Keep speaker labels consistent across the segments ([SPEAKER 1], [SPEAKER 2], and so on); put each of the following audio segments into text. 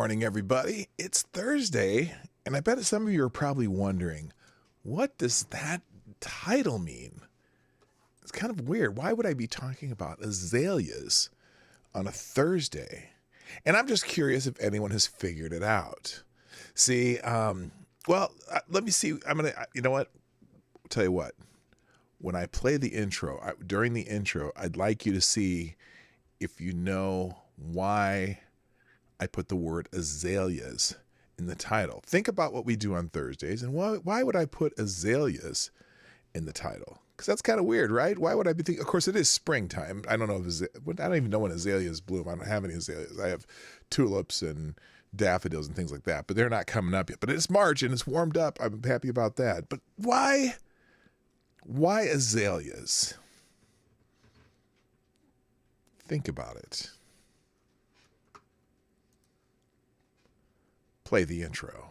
[SPEAKER 1] morning, everybody. It's Thursday, and I bet some of you are probably wondering, what does that title mean? It's kind of weird. Why would I be talking about azaleas on a Thursday? And I'm just curious if anyone has figured it out. See, let me see. You know what? I'll tell you what. When I play the intro, during the intro, I'd like you to see if you know why I put the word azaleas in the title. Think about what we do on Thursdays, and why would I put azaleas in the title? Because that's kind of weird, right? Why would I be thinking? Of course, it is springtime. I don't know I don't even know when azaleas bloom. I don't have any azaleas. I have tulips and daffodils and things like that, but they're not coming up yet. But it's March and it's warmed up. I'm happy about that. But why azaleas? Think about it. Play the intro.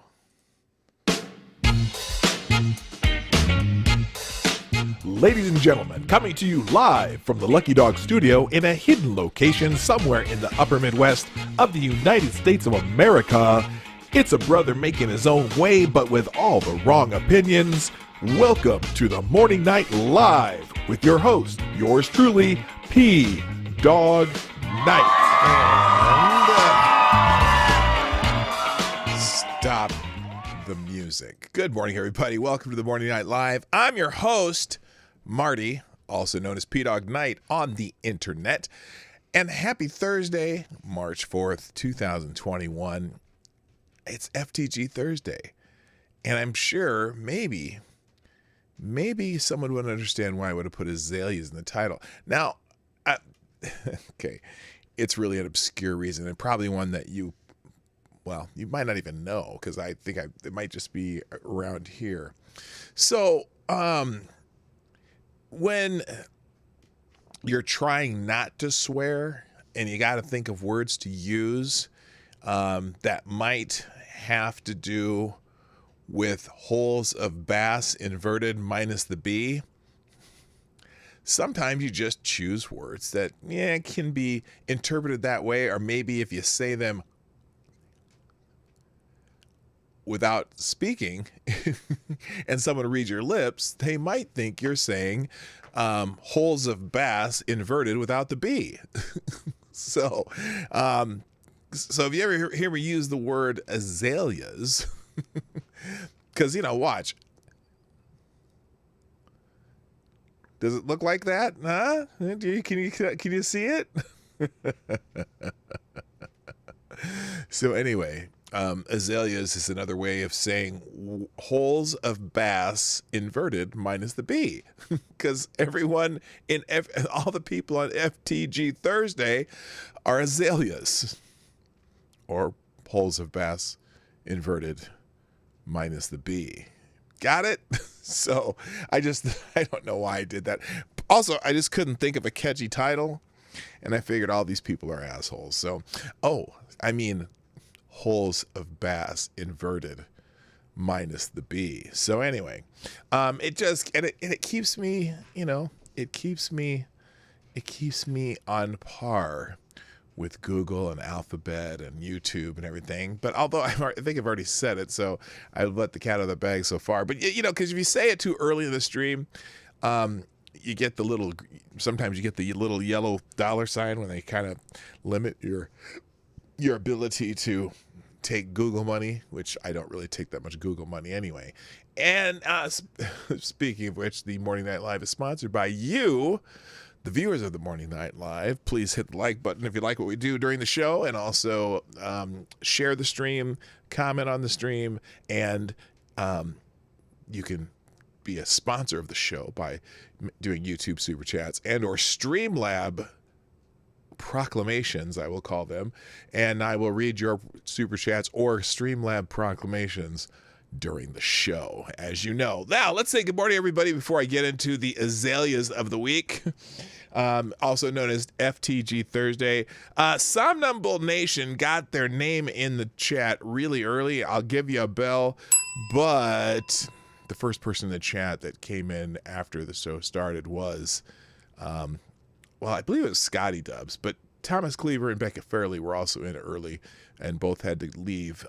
[SPEAKER 1] Ladies and gentlemen, coming to you live from the Lucky Dog studio in a hidden location somewhere in the upper Midwest of the United States of America, it's a brother making his own way, but with all the wrong opinions. Welcome to the Morning Night Live with your host, yours truly, PDawg Knight. Stop the music. Good morning, everybody. Welcome to the Morning Night Live. I'm your host, Marty, also known as PDawg Knight on the internet. And happy Thursday, March 4th, 2021. It's FTG Thursday. And I'm sure maybe someone would understand why I would have put azaleas in the title. Now, okay, it's really an obscure reason and probably one that you might not even know, because I think it might just be around here. So, when you're trying not to swear and you got to think of words to use that might have to do with holes of bass inverted minus the B, sometimes you just choose words that can be interpreted that way, or maybe if you say them without speaking and someone reads your lips, they might think you're saying holes of bass inverted without the B. So if you ever hear me use the word azaleas, because, watch. Does it look like that? Huh? Can you see it? So anyway, azaleas is another way of saying holes of bass inverted minus the B, because everyone all the people on FTG Thursday are azaleas, or holes of bass inverted minus the B. Got it? So I don't know why I did that. Also, I just couldn't think of a catchy title, and I figured all these people are assholes. So, holes of bass inverted minus the B. So anyway, it keeps me, it keeps me on par with Google and Alphabet and YouTube and everything. But although I think I've already said it, so I let the cat out of the bag so far. But because if you say it too early in the stream, you get sometimes you get the little yellow $sign when they kind of limit your ability to take Google money, which I don't really take that much Google money anyway. And speaking of which, the Morning Night Live is sponsored by you, the viewers of the Morning Night Live. Please hit the like button if you like what we do during the show, and also share the stream, comment on the stream, and you can be a sponsor of the show by doing YouTube Super Chats and or Streamlab proclamations, I will call them, and I will read your Super Chats or Streamlab proclamations during the show, as you know. Now, let's say good morning, everybody, before I get into the azaleas of the week, also known as FTG Thursday. Somnambule Nation got their name in the chat really early. I'll give you a bell, but the first person in the chat that came in after the show started was, I believe it was Scotty Dubs, but Thomas Cleaver and Becca Farley were also in early, and both had to leave.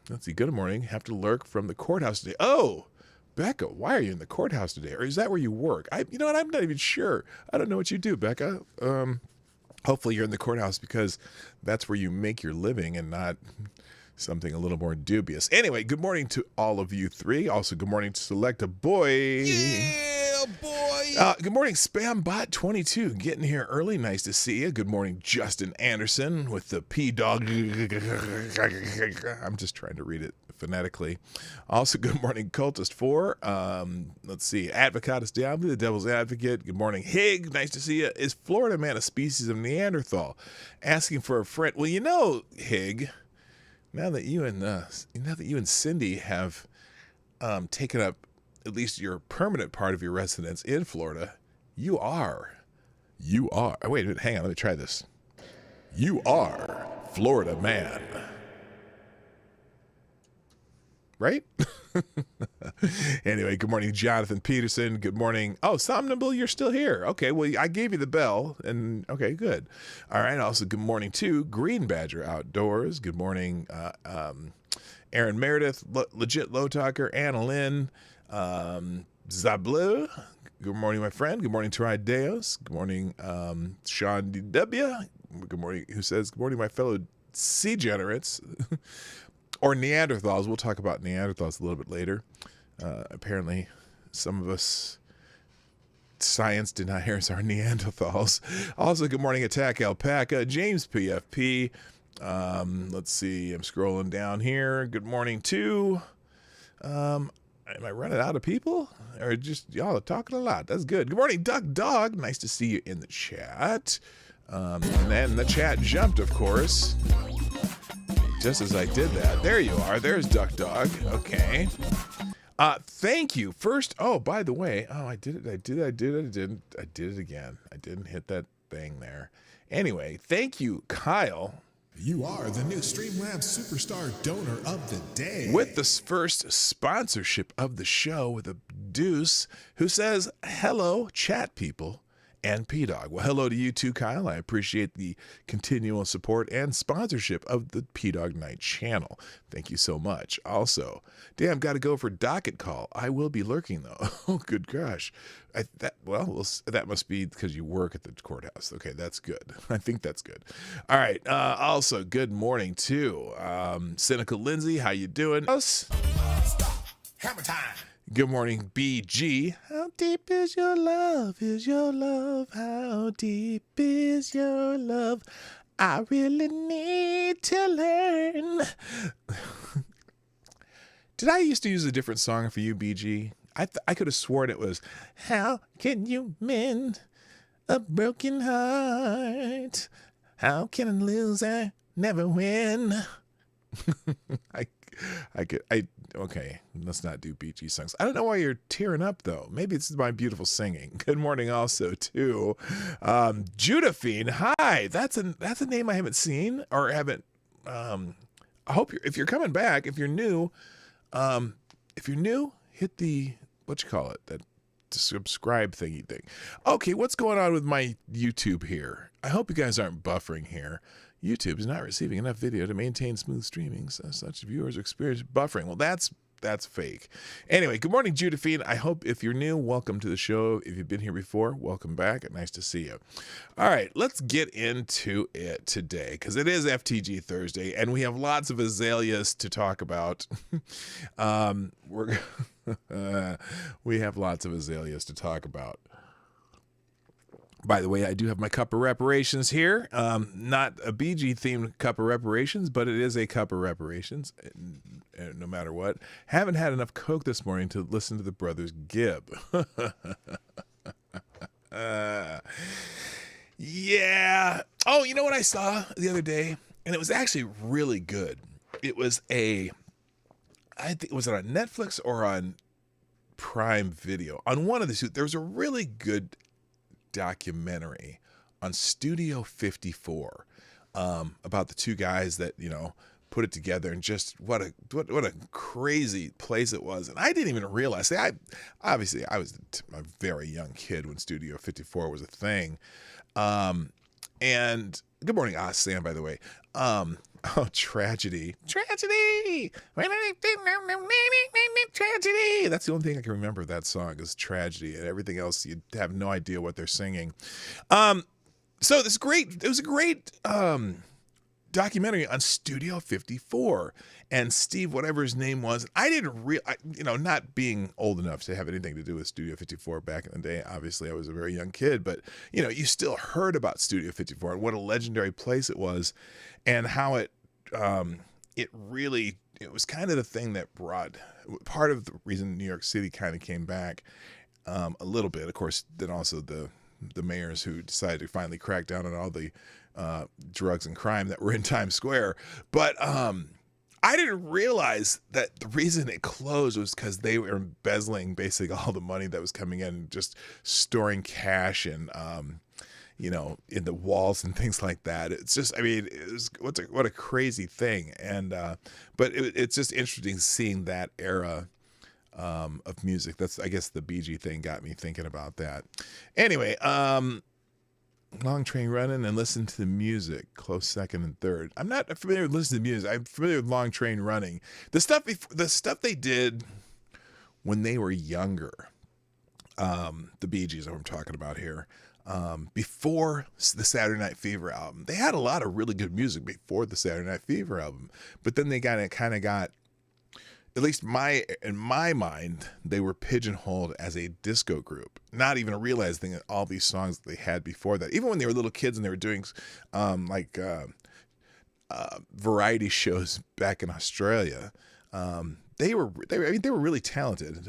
[SPEAKER 1] Let's see. Good morning. Have to lurk from the courthouse today. Oh, Becca, why are you in the courthouse today? Or is that where you work? You know what? I'm not even sure. I don't know what you do, Becca. Hopefully you're in the courthouse because that's where you make your living and not something a little more dubious. Anyway, good morning to all of you three. Also, good morning to Selecta Boy.
[SPEAKER 2] Yeah, boy.
[SPEAKER 1] Good morning, SpamBot22. Getting here early. Nice to see you. Good morning, Justin Anderson with the P-Dawg. I'm just trying to read it phonetically. Also, good morning, Cultist4. Let's see. Advocatus Diablo, the Devil's Advocate. Good morning, Hig. Nice to see you. Is Florida man a species of Neanderthal? Asking for a friend. Well, you know, Hig, now that you and Cindy have taken up at least your permanent part of your residence in Florida, you are. Wait a minute, hang on, let me try this. You are Florida man. Right? Anyway, good morning, Jonathan Peterson. Good morning. Oh, Somnambule, you're still here. Okay, well, I gave you the bell, and okay, good. All right, also good morning to Green Badger Outdoors. Good morning, Aaron Meredith, Legit Low Talker, Anna Lynn, Zablu. Good morning, my friend. Good morning, Terai Deos. Good morning, Sean DW. Good morning, who says, good morning, my fellow sea generates. Or Neanderthals. We'll talk about Neanderthals a little bit later. Apparently, some of us science deniers are Neanderthals. Also, good morning, Attack Alpaca, James PFP. Let's see. I'm scrolling down here. Good morning to. Am I running out of people? Or just y'all are talking a lot? That's good. Good morning, Duck Dog. Nice to see you in the chat. And then the chat jumped, of course. Just as I did that. There you are. There's Duck Dog. Okay. Thank you. First, oh, by the way, I did it. I did it again. I didn't hit that thing there. Anyway, thank you, Kyle.
[SPEAKER 2] You are the new Streamlabs Superstar Donor of the Day.
[SPEAKER 1] With the first sponsorship of the show with a deuce who says, hello, chat people. And P-Dawg. Well, hello to you too, Kyle. I appreciate the continual support and sponsorship of the Dawg Knight Channel. Thank you so much. Also, damn, got to go for docket call. I will be lurking, though. Oh, good gosh. That must be because you work at the courthouse. Okay, that's good. I think that's good. All right. Also, good morning, too. Cynical Lindsay, how you doing?
[SPEAKER 2] Hammer time.
[SPEAKER 1] Good morning, BG. How deep is your love? Is your love? How deep is your love? I really need to learn. Did I used to use a different song for you, BG? I could have sworn it was, how can you mend a broken heart? How can a loser never win? Okay, let's not do BG songs. I don't know why you're tearing up, though. Maybe it's my beautiful singing. Good morning also, to Judaphine. Hi, that's a name I haven't seen or haven't. I hope if you're coming back, if you're new, hit the, that subscribe thingy thing. Okay, what's going on with my YouTube here? I hope you guys aren't buffering here. YouTube is not receiving enough video to maintain smooth streaming. Such viewers experience buffering. Well, that's fake. Anyway, good morning, Judaphine. I hope if you're new, welcome to the show. If you've been here before, welcome back. Nice to see you. All right, let's get into it today because it is FTG Thursday and we have lots of azaleas to talk about. We have lots of azaleas to talk about. By the way, I do have my cup of reparations here. Not a BG-themed cup of reparations, but it is a cup of reparations, no matter what. Haven't had enough Coke this morning to listen to the Brothers Gibb. Yeah. Oh, you know what I saw the other day? And it was actually really good. It was I think, was it on Netflix or on Prime Video? On one of the two, there was a really good documentary on Studio 54 about the two guys that put it together, and just what a crazy place it was. And I didn't even realize. I was a very young kid when Studio 54 was a thing, And good morning, Sam, by the way. Oh, tragedy. Tragedy. Tragedy. That's the only thing I can remember of that song is tragedy, and everything else you have no idea what they're singing. So it was a great documentary on Studio 54, and Steve, whatever his name was, I didn't not being old enough to have anything to do with Studio 54 back in the day. Obviously, I was a very young kid, but you still heard about Studio 54 and what a legendary place it was, and how it was kind of the thing that brought part of the reason New York City kind of came back a little bit. Of course, then also the mayors who decided to finally crack down on all the drugs and crime that were in Times Square. But I didn't realize that the reason it closed was because they were embezzling basically all the money that was coming in, just storing cash and in the walls and things like that. It's just, what a crazy thing. And but it's just interesting seeing that era of music. That's, I guess, the BG thing got me thinking about that. Anyway, long train running and listen to the music, close second and third. I'm not familiar with listening to music. I'm familiar with long train running. The stuff they did when they were younger. The Bee Gees, what I'm talking about here. Before the Saturday Night Fever album, they had a lot of really good music before the Saturday Night Fever album, but then they kind of got, at least in my mind, they were pigeonholed as a disco group, not even realizing that all these songs that they had before that, even when they were little kids and they were doing variety shows back in Australia, they were really talented.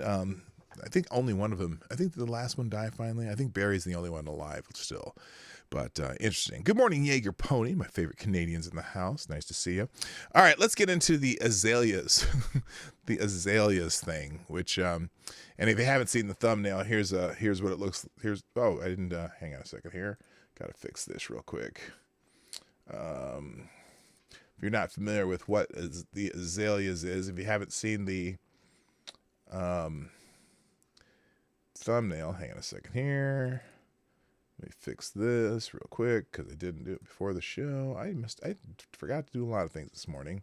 [SPEAKER 1] I think only one of them, I think the last one died finally. I think Barry's the only one alive still. But interesting. Good morning, Jaeger Pony, my favorite Canadians in the house. Nice to see you. All right, let's get into the Azaleas, the Azaleas thing. Which, and if you haven't seen the thumbnail, here's what it looks. I didn't. Hang on a second here. Got to fix this real quick. If you're not familiar with what the Azaleas is, if you haven't seen the thumbnail, hang on a second here. Let me fix this real quick because I didn't do it before the show. I forgot to do a lot of things this morning.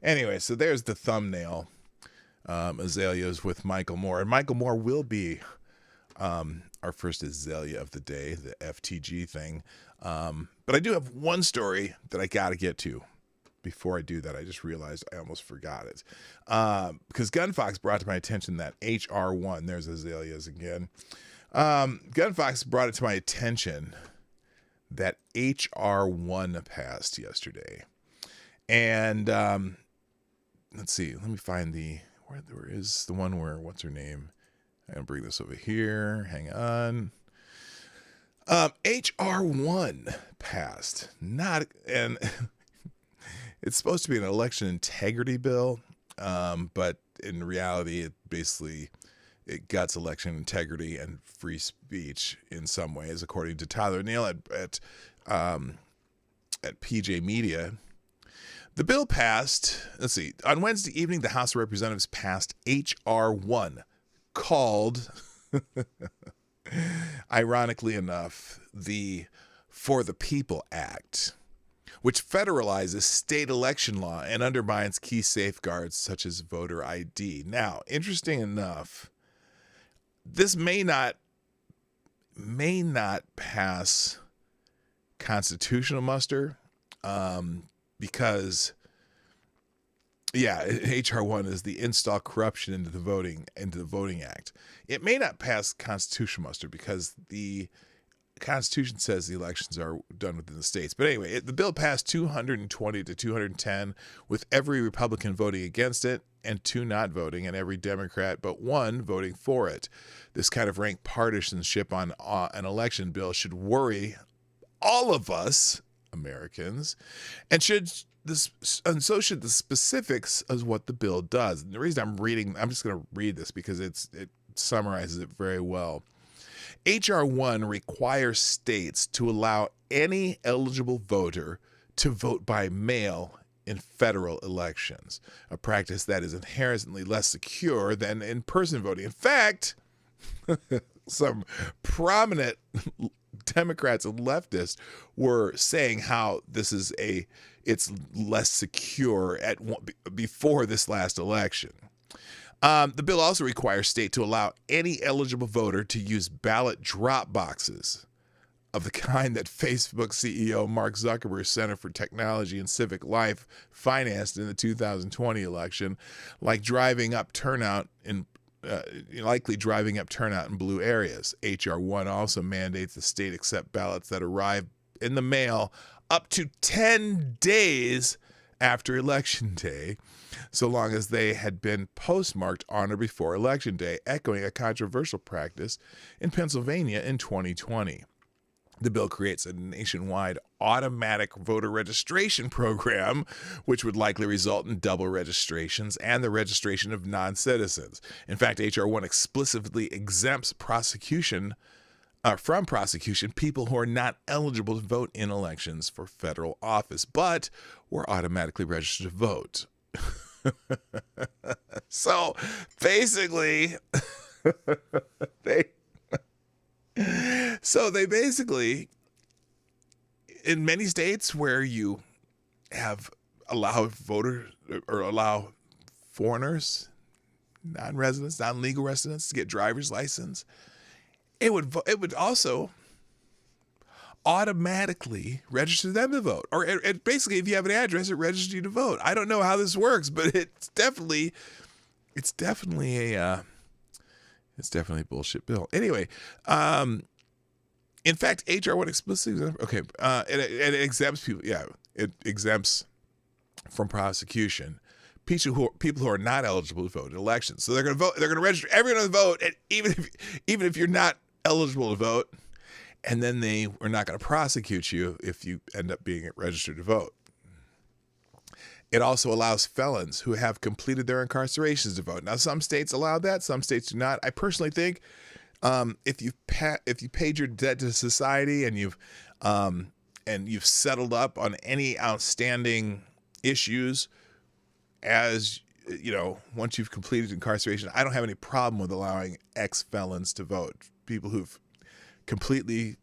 [SPEAKER 1] Anyway, so there's the thumbnail. Azaleas with Michael Moore. And Michael Moore will be our first Azalea of the day, the FTG thing. But I do have one story that I got to get to. Before I do that, I just realized I almost forgot it. Because Gunfox brought to my attention that HR1, there's Azaleas again. Gunfox brought it to my attention that HR1 passed yesterday. And let's see, let me find where is the one where, what's her name? I'm going to bring this over here. Hang on. HR1 passed. And it's supposed to be an election integrity bill, but in reality, it guts election integrity and free speech in some ways, according to Tyler Neal at PJ Media. The bill passed, let's see, on Wednesday evening, the House of Representatives passed H.R. 1, called, ironically enough, the For the People Act, which federalizes state election law and undermines key safeguards such as voter ID. Now, interesting enough, this may not pass constitutional muster because, HR1 is the install corruption into the voting act. It may not pass constitutional muster because the Constitution says the elections are done within the states. But anyway, the bill passed 220 to 210, with every Republican voting against it and 2 not voting, and every Democrat but 1 voting for it. This kind of rank partisanship on an election bill should worry all of us Americans, and so should the specifics of what the bill does. And the reason I'm just going to read this because it summarizes it very well. H.R. 1 requires states to allow any eligible voter to vote by mail in federal elections, a practice that is inherently less secure than in-person voting. In fact, some prominent Democrats and leftists were saying how it's less secure before this last election. The bill also requires state to allow any eligible voter to use ballot drop boxes of the kind that Facebook CEO Mark Zuckerberg's Center for Technology and Civic Life financed in the 2020 election, likely driving up turnout in blue areas. H.R. 1 also mandates the state accept ballots that arrive in the mail up to 10 days after Election Day, so long as they had been postmarked on or before Election Day, echoing a controversial practice in Pennsylvania in 2020. The bill creates a nationwide automatic voter registration program, which would likely result in double registrations and the registration of non-citizens. In fact, H.R. 1 explicitly exempts from prosecution people who are not eligible to vote in elections for federal office, but were automatically registered to vote. So basically, they basically, in many states where you allow foreigners, non-residents, non-legal residents to get driver's license, it would also automatically register them to vote. Or it basically, if you have an address, it registers you to vote. I don't know how this works, but it's definitely a bullshit bill. Anyway, in fact, H.R. 1 explicitly, it exempts people. Yeah, it exempts from prosecution people who are not eligible to vote in elections. So they're going to vote. They're going to register everyone to vote, and even if you're not eligible to vote, and then they are not going to prosecute you if you end up being registered to vote. It also allows felons who have completed their incarcerations to vote. Now, some states allow that, some states do not. I personally think if you paid your debt to society and you've settled up on any outstanding issues, as you know, once you've completed incarceration, I don't have any problem with allowing ex-felons to vote. People who've completely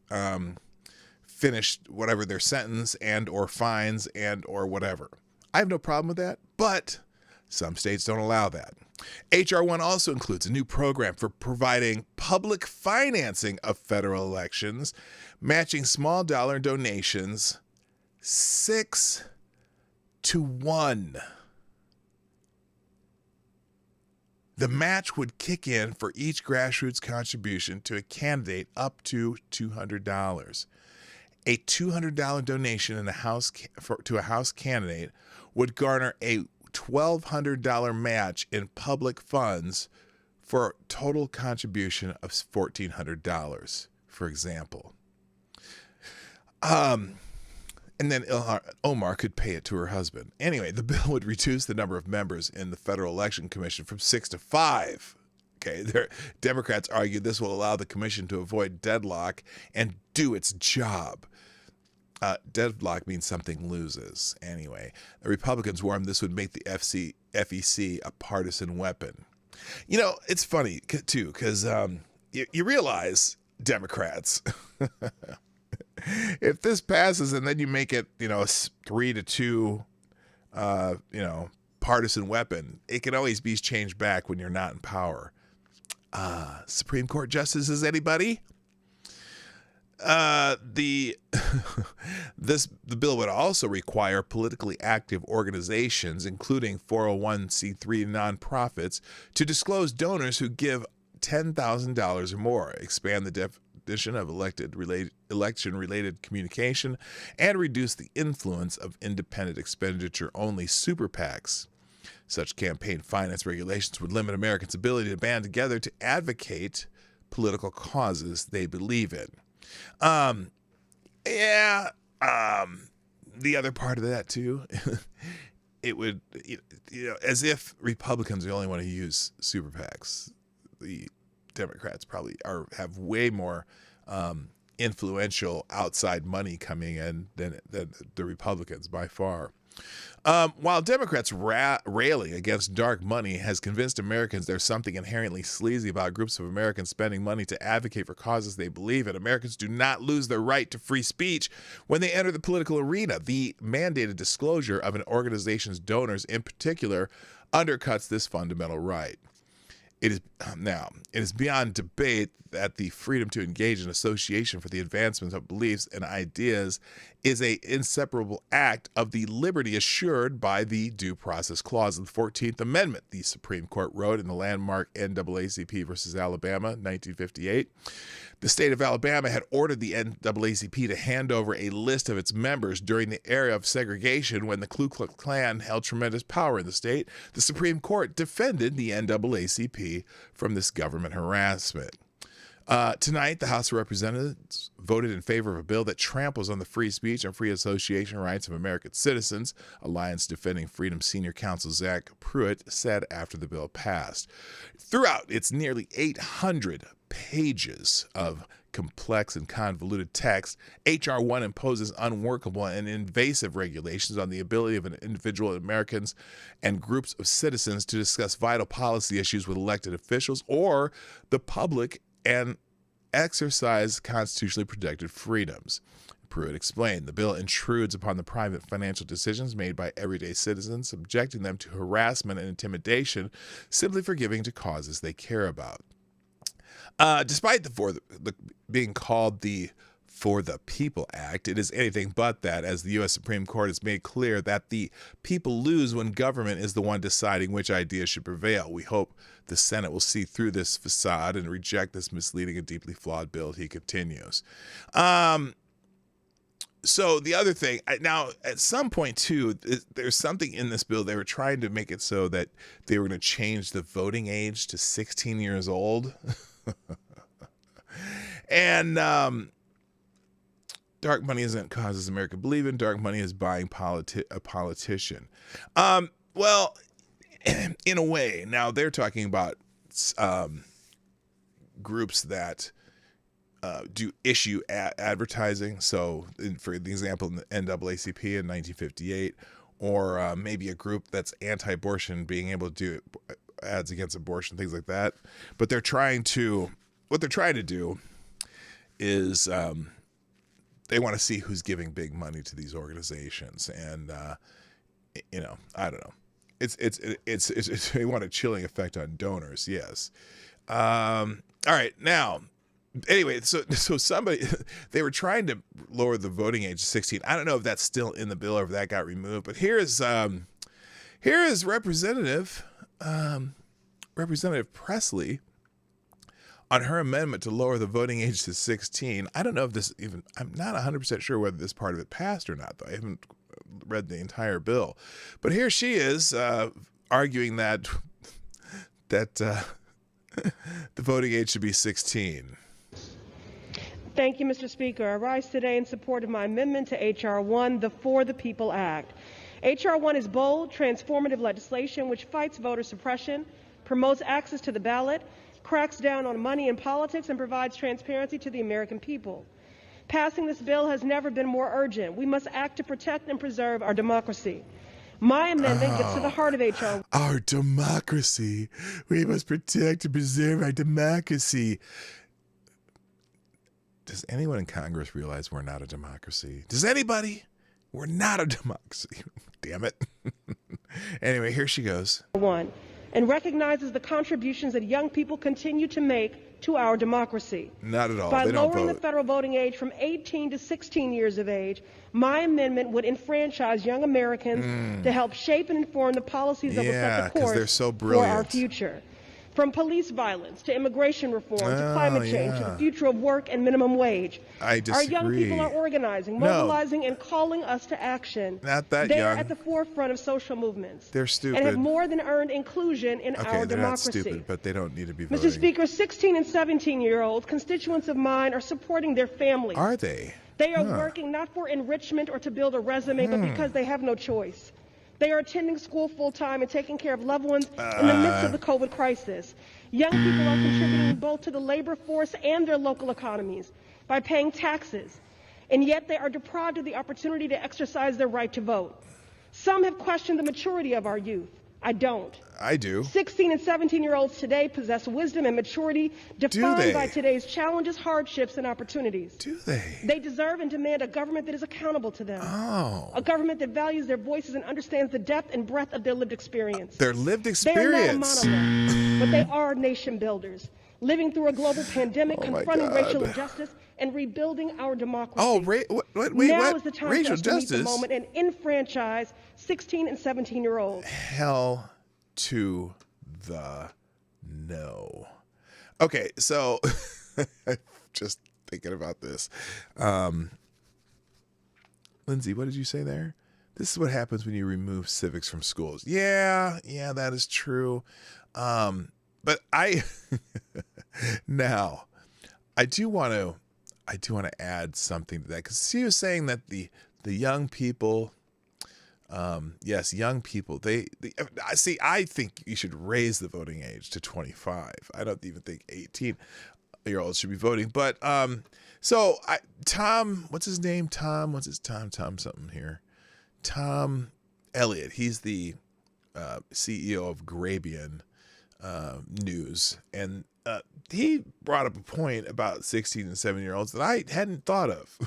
[SPEAKER 1] finished whatever their sentence and or fines and or whatever. I have no problem with that, but some states don't allow that. H.R. 1 also includes a new program for providing public financing of federal elections, matching small dollar donations 6 to 1. The match would kick in for each grassroots contribution to a candidate up to $200. A $200 donation to a House candidate would garner a $1,200 match in public funds for a total contribution of $1,400, for example. And then Omar could pay it to her husband. Anyway, the bill would reduce the number of members in the Federal Election Commission from 6 to 5. Okay, Democrats argue this will allow the commission to avoid deadlock and do its job. Deadlock means something loses. Anyway, the Republicans warned this would make the FEC a partisan weapon. You know, it's funny, too, because you realize, Democrats, if this passes and then you make it, 3 to 2, partisan weapon, it can always be changed back when you're not in power. Supreme Court justices, anybody? The bill would also require politically active organizations, including 401c3 nonprofits, to disclose donors who give $10,000 or more, expand the definition of election-related communication, and reduce the influence of independent expenditure-only super PACs. Such campaign finance regulations would limit Americans' ability to band together to advocate political causes they believe in. The other part of that too, it would, as if Republicans are the only one who use super PACs. The Democrats probably have way more influential outside money coming in than the Republicans by far. While Democrats railing against dark money has convinced Americans there's something inherently sleazy about groups of Americans spending money to advocate for causes they believe in, Americans do not lose their right to free speech when they enter the political arena. The mandated disclosure of an organization's donors, in particular, undercuts this fundamental right. It is beyond debate that the freedom to engage in association for the advancement of beliefs and ideas is an inseparable act of the liberty assured by the Due Process Clause of the 14th Amendment, the Supreme Court wrote in the landmark NAACP versus Alabama, 1958. The state of Alabama had ordered the NAACP to hand over a list of its members during the era of segregation when the Ku Klux Klan held tremendous power in the state. The Supreme Court defended the NAACP from this government harassment. Tonight, the House of Representatives voted in favor of a bill that tramples on the free speech and free association rights of American citizens, Alliance Defending Freedom Senior Counsel Zach Pruitt said after the bill passed. Throughout its nearly 800 pages of complex and convoluted text, H.R. 1 imposes unworkable and invasive regulations on the ability of individual Americans and groups of citizens to discuss vital policy issues with elected officials or the public and exercise constitutionally protected freedoms. Pruitt explained, the bill intrudes upon the private financial decisions made by everyday citizens, subjecting them to harassment and intimidation simply for giving to causes they care about. Despite being called the For the People Act, it is anything but that, as the U.S. Supreme Court has made clear that the people lose when government is the one deciding which ideas should prevail. We hope the Senate will see through this facade and reject this misleading and deeply flawed bill, he continues. So the other thing, now at some point too, there's something in this bill, they were trying to make it so that they were going to change the voting age to 16 years old. And dark money isn't causes America believe in. Dark money is buying a politician. Well, in a way, now they're talking about groups that do issue advertising. So, for the example, in the NAACP in 1958, or maybe a group that's anti-abortion being able to do ads against abortion, things like that. But what they're trying to do is they want to see who's giving big money to these organizations, and I don't know. It's they want a chilling effect on donors. Yes. All right. Now, anyway, so somebody, they were trying to lower the voting age to 16. I don't know if that's still in the bill or if that got removed, but here is Representative Presley on her amendment to lower the voting age to 16. I don't know if this even, I'm not 100% sure whether this part of it passed or not, though. I haven't read the entire bill. But here she is arguing that the voting age should be 16.
[SPEAKER 3] Thank you, Mr. Speaker. I rise today in support of my amendment to H.R. 1, the For the People Act. H.R. 1 is bold, transformative legislation which fights voter suppression, promotes access to the ballot, cracks down on money in politics, and provides transparency to the American people. Passing this bill has never been more urgent. We must act to protect and preserve our democracy. My amendment gets to the heart of H.R.
[SPEAKER 1] Our democracy. We must protect and preserve our democracy. Does anyone in Congress realize we're not a democracy? Does anybody? We're not a democracy. Damn it. Anyway, here she goes.
[SPEAKER 3] 1, and recognizes the contributions that young people continue to make to our democracy.
[SPEAKER 1] Not at all.
[SPEAKER 3] By
[SPEAKER 1] they don't
[SPEAKER 3] lowering
[SPEAKER 1] vote.
[SPEAKER 3] the federal voting age from 18 to 16 years of age, my amendment would enfranchise young Americans to help shape and inform the policies that will set the course
[SPEAKER 1] they're so
[SPEAKER 3] for
[SPEAKER 1] brilliant.
[SPEAKER 3] our future. From police violence to immigration reform to climate change to the future of work and minimum wage.
[SPEAKER 1] I disagree.
[SPEAKER 3] Our young people are organizing, mobilizing, and calling us to action.
[SPEAKER 1] Not that
[SPEAKER 3] They're
[SPEAKER 1] young.
[SPEAKER 3] at the forefront of social movements.
[SPEAKER 1] They're stupid.
[SPEAKER 3] And have more than earned inclusion in
[SPEAKER 1] Okay,
[SPEAKER 3] our
[SPEAKER 1] they're
[SPEAKER 3] democracy.
[SPEAKER 1] not stupid, but they don't need to be voting.
[SPEAKER 3] Mr. Speaker, 16 and 17-year-olds, constituents of mine, are supporting their families.
[SPEAKER 1] Are they?
[SPEAKER 3] They are working not for enrichment or to build a resume, but because they have no choice. They are attending school full-time and taking care of loved ones in the midst of the COVID crisis. Young people are contributing both to the labor force and their local economies by paying taxes, and yet they are deprived of the opportunity to exercise their right to vote. Some have questioned the maturity of our youth. I don't.
[SPEAKER 1] I do.
[SPEAKER 3] 16 and 17-year-olds today possess wisdom and maturity defined by today's challenges, hardships, and opportunities.
[SPEAKER 1] Do they?
[SPEAKER 3] They deserve and demand a government that is accountable to them.
[SPEAKER 1] Oh.
[SPEAKER 3] A government that values their voices and understands the depth and breadth of their lived experience.
[SPEAKER 1] Their lived
[SPEAKER 3] They
[SPEAKER 1] experience.
[SPEAKER 3] are not a monolith, but they are nation builders, living through a global pandemic, confronting racial injustice, and rebuilding our democracy.
[SPEAKER 1] Oh, wait,
[SPEAKER 3] now is the time
[SPEAKER 1] racial
[SPEAKER 3] for us to meet the
[SPEAKER 1] justice?
[SPEAKER 3] moment and enfranchise 16 and 17-year-olds.
[SPEAKER 1] Hell to the no. Okay, so just thinking about this. Lindsay, what did you say there? This is what happens when you remove civics from schools. Yeah, that is true. But now I do want to add something to that, because she was saying that the young people, yes, young people, they see, I think you should raise the voting age to 25. I don't even think 18-year-olds should be voting. But so Tom, what's his name? Tom something here. Tom Elliott. He's the CEO of Grabian News, and he brought up a point about 16 and 17-year-olds that I hadn't thought of.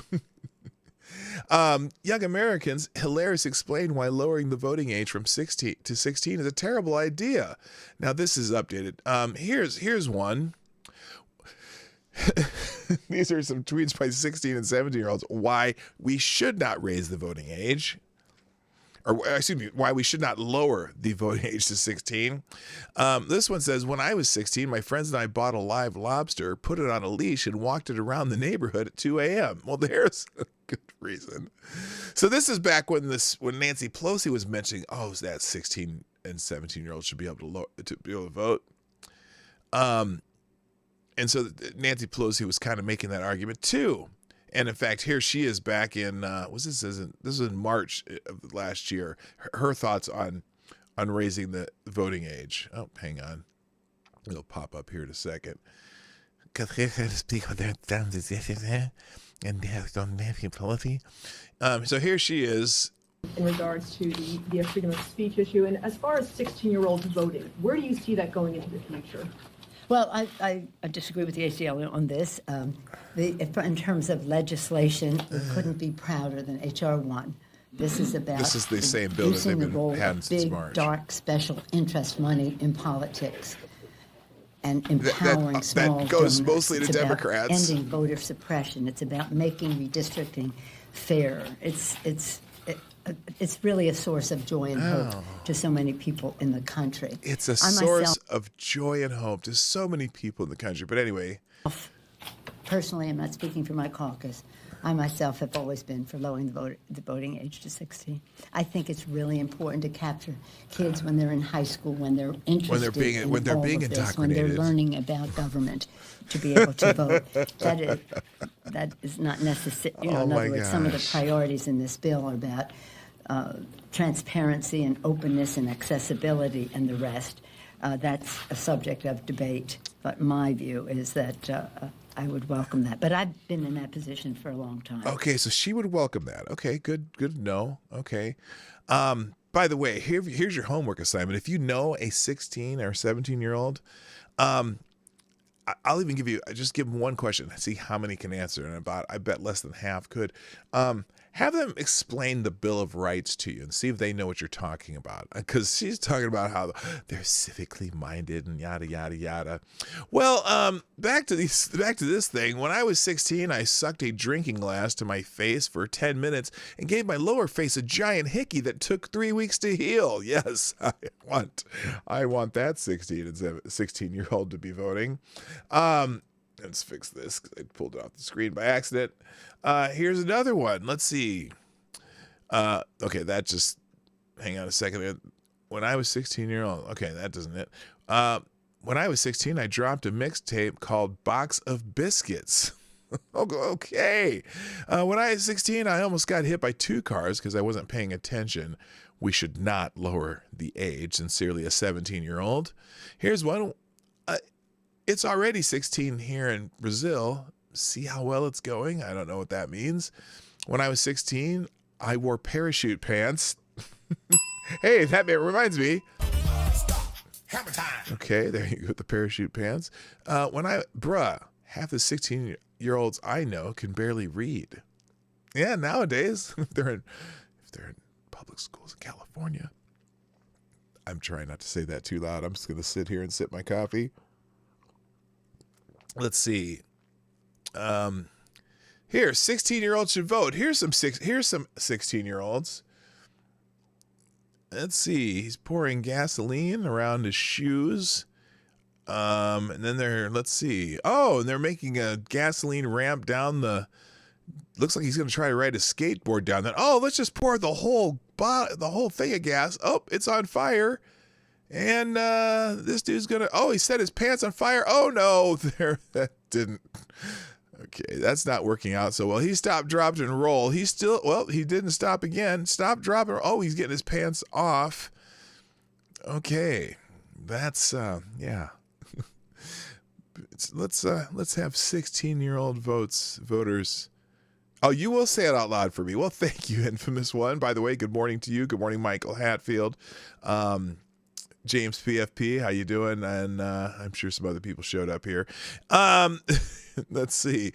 [SPEAKER 1] Young Americans hilariously explain why lowering the voting age from 16 to 16 is a terrible idea. Now this is updated. Here's one. These are some tweets by 16 and 17-year-olds why we should not raise the voting age. Or excuse me, why we should not lower the voting age to 16. This one says, when I was 16, my friends and I bought a live lobster, put it on a leash, and walked it around the neighborhood at 2 a.m. Well, there's a good reason. So this is back when Nancy Pelosi was mentioning, that 16 and 17-year-olds should be able to vote. And so Nancy Pelosi was kind of making that argument too. And in fact, here she is back in, this was in March of last year. Her thoughts on raising the voting age. Oh, hang on. It'll pop up here in a second. So here she is.
[SPEAKER 4] In regards to the freedom of speech issue, and as far as 16-year-olds voting, where do you see that going into the future?
[SPEAKER 5] Well, I disagree with the ACLU on this. In terms of legislation, we couldn't be prouder than H.R. 1. This is about
[SPEAKER 1] the same bill that they've been having since March.
[SPEAKER 5] Big, dark, special interest money in politics and empowering small
[SPEAKER 1] that goes
[SPEAKER 5] donors.
[SPEAKER 1] Mostly to
[SPEAKER 5] it's
[SPEAKER 1] Democrats.
[SPEAKER 5] About ending voter suppression. It's about making redistricting fair. It's really a source of joy and hope to so many people in the country.
[SPEAKER 1] It's a source of joy and hope to so many people in the country. But anyway.
[SPEAKER 5] Personally, I'm not speaking for my caucus. I myself have always been for lowering the voting age to 16. I think it's really important to capture kids when they're in high school, when they're interested when they're being indoctrinated, when they're learning about government, to be able to vote. That is not necessary. In other words, some of the priorities in this bill are about transparency and openness and accessibility and the rest. That's a subject of debate, but my view is that I would welcome that. But I've been in that position for a long time. Okay,
[SPEAKER 1] so she would welcome that. Okay, good to know. Okay. By the way, here's your homework assignment. If you know a 16 or 17-year-old, I'll even give them one question. See how many can answer. And I bet less than half could. Have them explain the Bill of Rights to you and see if they know what you're talking about. Because she's talking about how they're civically minded and yada, yada, yada. Well, back to this thing. When I was 16, I sucked a drinking glass to my face for 10 minutes and gave my lower face a giant hickey that took 3 weeks to heal. Yes, I want that 16-year-old to be voting. Let's fix this because I pulled it off the screen by accident. Here's another one. Let's see. Okay, that just, hang on a second. When I was 16-year-old, okay, that doesn't it. When I was 16, I dropped a mixtape called Box of Biscuits. Okay. When I was 16, I almost got hit by 2 cars because I wasn't paying attention. We should not lower the age. Sincerely, a 17-year-old. Here's one. It's already 16 here in Brazil. See how well it's going? I don't know what that means. When I was 16, I wore parachute pants. Hey, that reminds me.
[SPEAKER 2] Hammer time.
[SPEAKER 1] Okay, there you go with the parachute pants. Half the 16-year-olds I know can barely read. Yeah, nowadays, if they're in public schools in California. I'm trying not to say that too loud. I'm just going to sit here and sip my coffee. Let's see. Here, 16-year-olds should vote. Here's some 16-year-olds. Let's see. He's pouring gasoline around his shoes. And then let's see. Oh, and they're making a gasoline ramp down the. Looks like he's going to try to ride a skateboard down that. Oh, let's just pour the whole thing of gas. Oh, it's on fire. And this dude's going to. Oh, he set his pants on fire. Oh, no. That didn't. Okay, that's not working out so well. He stopped, dropped, and rolled. He didn't stop again. Stop, drop, and oh, he's getting his pants off. Okay, that's yeah. Let's have 16-year-old voters. Oh, you will say it out loud for me. Well, thank you, infamous one. By the way, good morning to you. Good morning, Michael Hatfield. James PFP, how you doing? And I'm sure some other people showed up here. Let's see.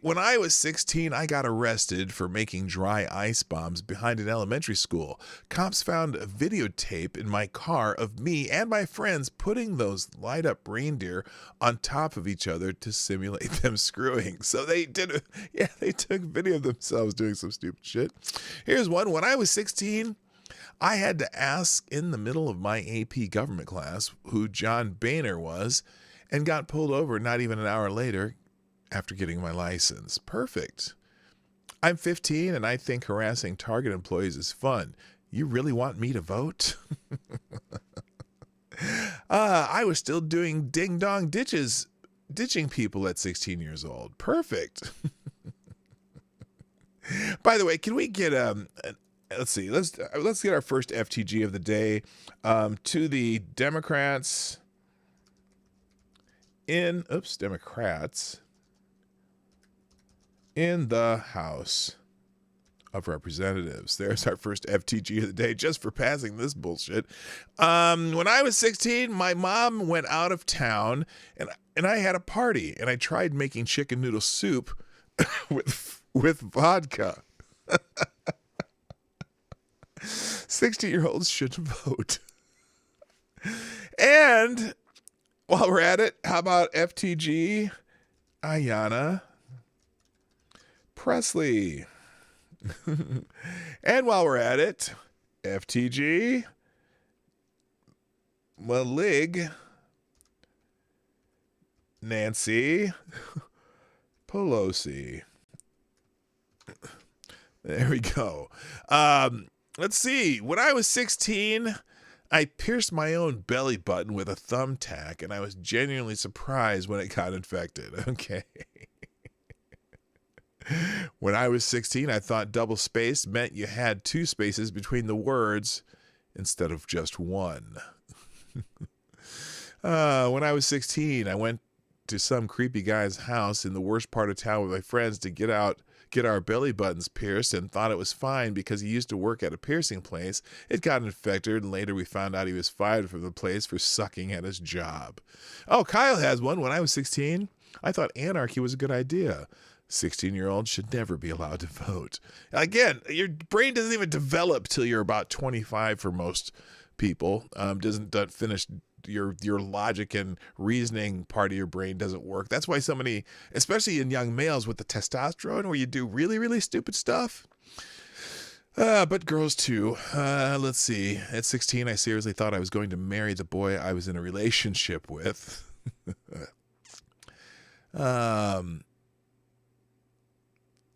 [SPEAKER 1] When I was 16, I got arrested for making dry ice bombs behind an elementary school. Cops found a videotape in my car of me and my friends putting those light-up reindeer on top of each other to simulate them screwing. So they did. Yeah, they took video of themselves doing some stupid shit. Here's one. When I was 16, I had to ask in the middle of my AP government class who John Boehner was, and got pulled over not even an hour later after getting my license. Perfect. I'm 15 and I think harassing Target employees is fun. You really want me to vote? I was still doing ding-dong ditching people at 16 years old. Perfect. By the way, can we get let's see. Let's get our first FTG of the day. To the Democrats Democrats in the House of Representatives. There's our first FTG of the day, just for passing this bullshit. When I was 16, my mom went out of town, and I had a party, and I tried making chicken noodle soup with vodka. 60-year-olds should vote. And while we're at it, how about FTG Ayanna Presley? And while we're at it, FTG Malig Nancy Pelosi. There we go. Let's see. When I was 16, I pierced my own belly button with a thumbtack, and I was genuinely surprised when it got infected. Okay. When I was 16, I thought double space meant you had two spaces between the words instead of just one. When I was 16, I went to some creepy guy's house in the worst part of town with my friends to get our belly buttons pierced, and thought it was fine because he used to work at a piercing place. It got infected, and later we found out he was fired from the place for sucking at his job. Oh, Kyle has one. When I was 16, I thought anarchy was a good idea. 16-year-olds should never be allowed to vote. Again, your brain doesn't even develop till you're about 25 for most people. Doesn't finish your logic and reasoning part of your brain doesn't work. That's why so many, especially in young males with the testosterone, where you do really, really stupid stuff. But girls too. Let's see. At 16, I seriously thought I was going to marry the boy I was in a relationship with.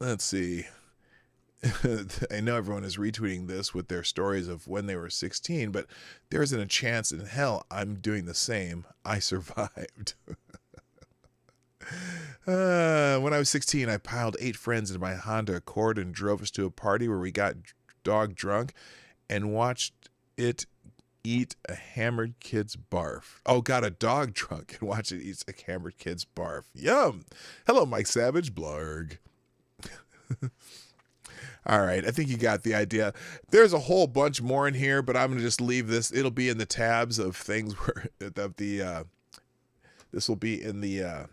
[SPEAKER 1] Let's see. I know everyone is retweeting this with their stories of when they were 16, but there isn't a chance in hell I'm doing the same. I survived. When I was 16, I piled 8 friends into my Honda Accord and drove us to a party where we got dog drunk and watched it eat a hammered kid's barf. Oh, got a dog drunk and watched it eat a hammered kid's barf. Yum. Hello, Mike Savage. Blarg. All right, I think you got the idea. There's a whole bunch more in here, but I'm going to just leave this. It'll be in the tabs of things where this will be in the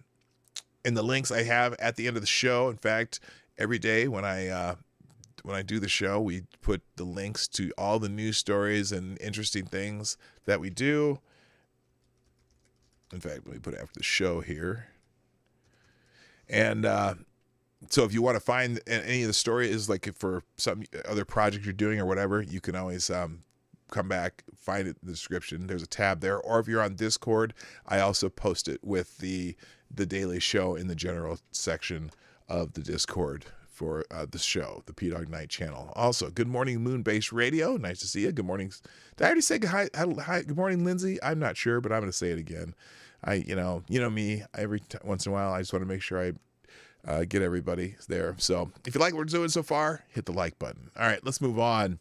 [SPEAKER 1] links I have at the end of the show. In fact, every day when I do the show, we put the links to all the news stories and interesting things that we do. In fact, let me put it after the show here. And so if you want to find any of the stories, like for some other project you're doing or whatever, you can always come back, find it in the description. There's a tab there. Or if you're on Discord, I also post it with the daily show in the general section of the Discord for the show, the PDawgKnight Channel. Also, good morning, Moonbase Radio. Nice to see you. Good morning. Did I already say hi? Good morning, Lindsay. I'm not sure, but I'm going to say it again. You know me. Every once in a while, I just want to make sure I get everybody there. So if you like what we're doing so far, hit the like button. All right, let's move on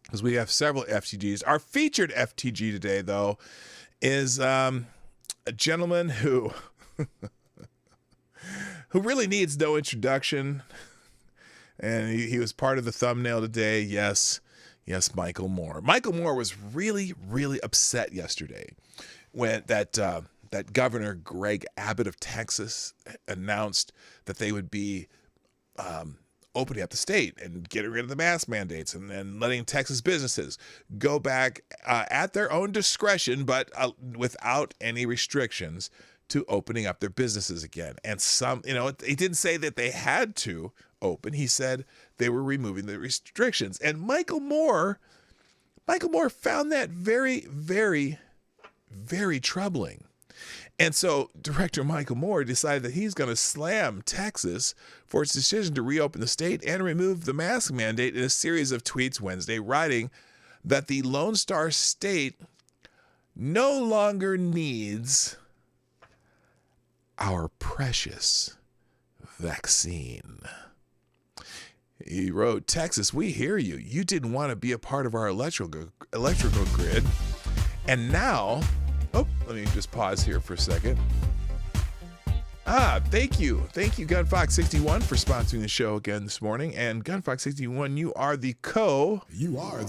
[SPEAKER 1] because we have several FTGs. Our featured FTG today, though, is a gentleman who really needs no introduction. And he was part of the thumbnail today. Yes, Michael Moore. Michael Moore was really, really upset yesterday when that Governor Greg Abbott of Texas announced that they would be opening up the state and getting rid of the mask mandates and letting Texas businesses go back at their own discretion, but without any restrictions, to opening up their businesses again. And he didn't say that they had to open. He said they were removing the restrictions. And Michael Moore found that very, very, very troubling. And so Director Michael Moore decided that he's going to slam Texas for its decision to reopen the state and remove the mask mandate in a series of tweets Wednesday, writing that the Lone Star State no longer needs our precious vaccine. He wrote, "Texas, we hear you. You didn't want to be a part of our electrical grid. And now," let me just pause here for a second. Thank you, GunFox61 for sponsoring the show again this morning. And GunFox61, you are the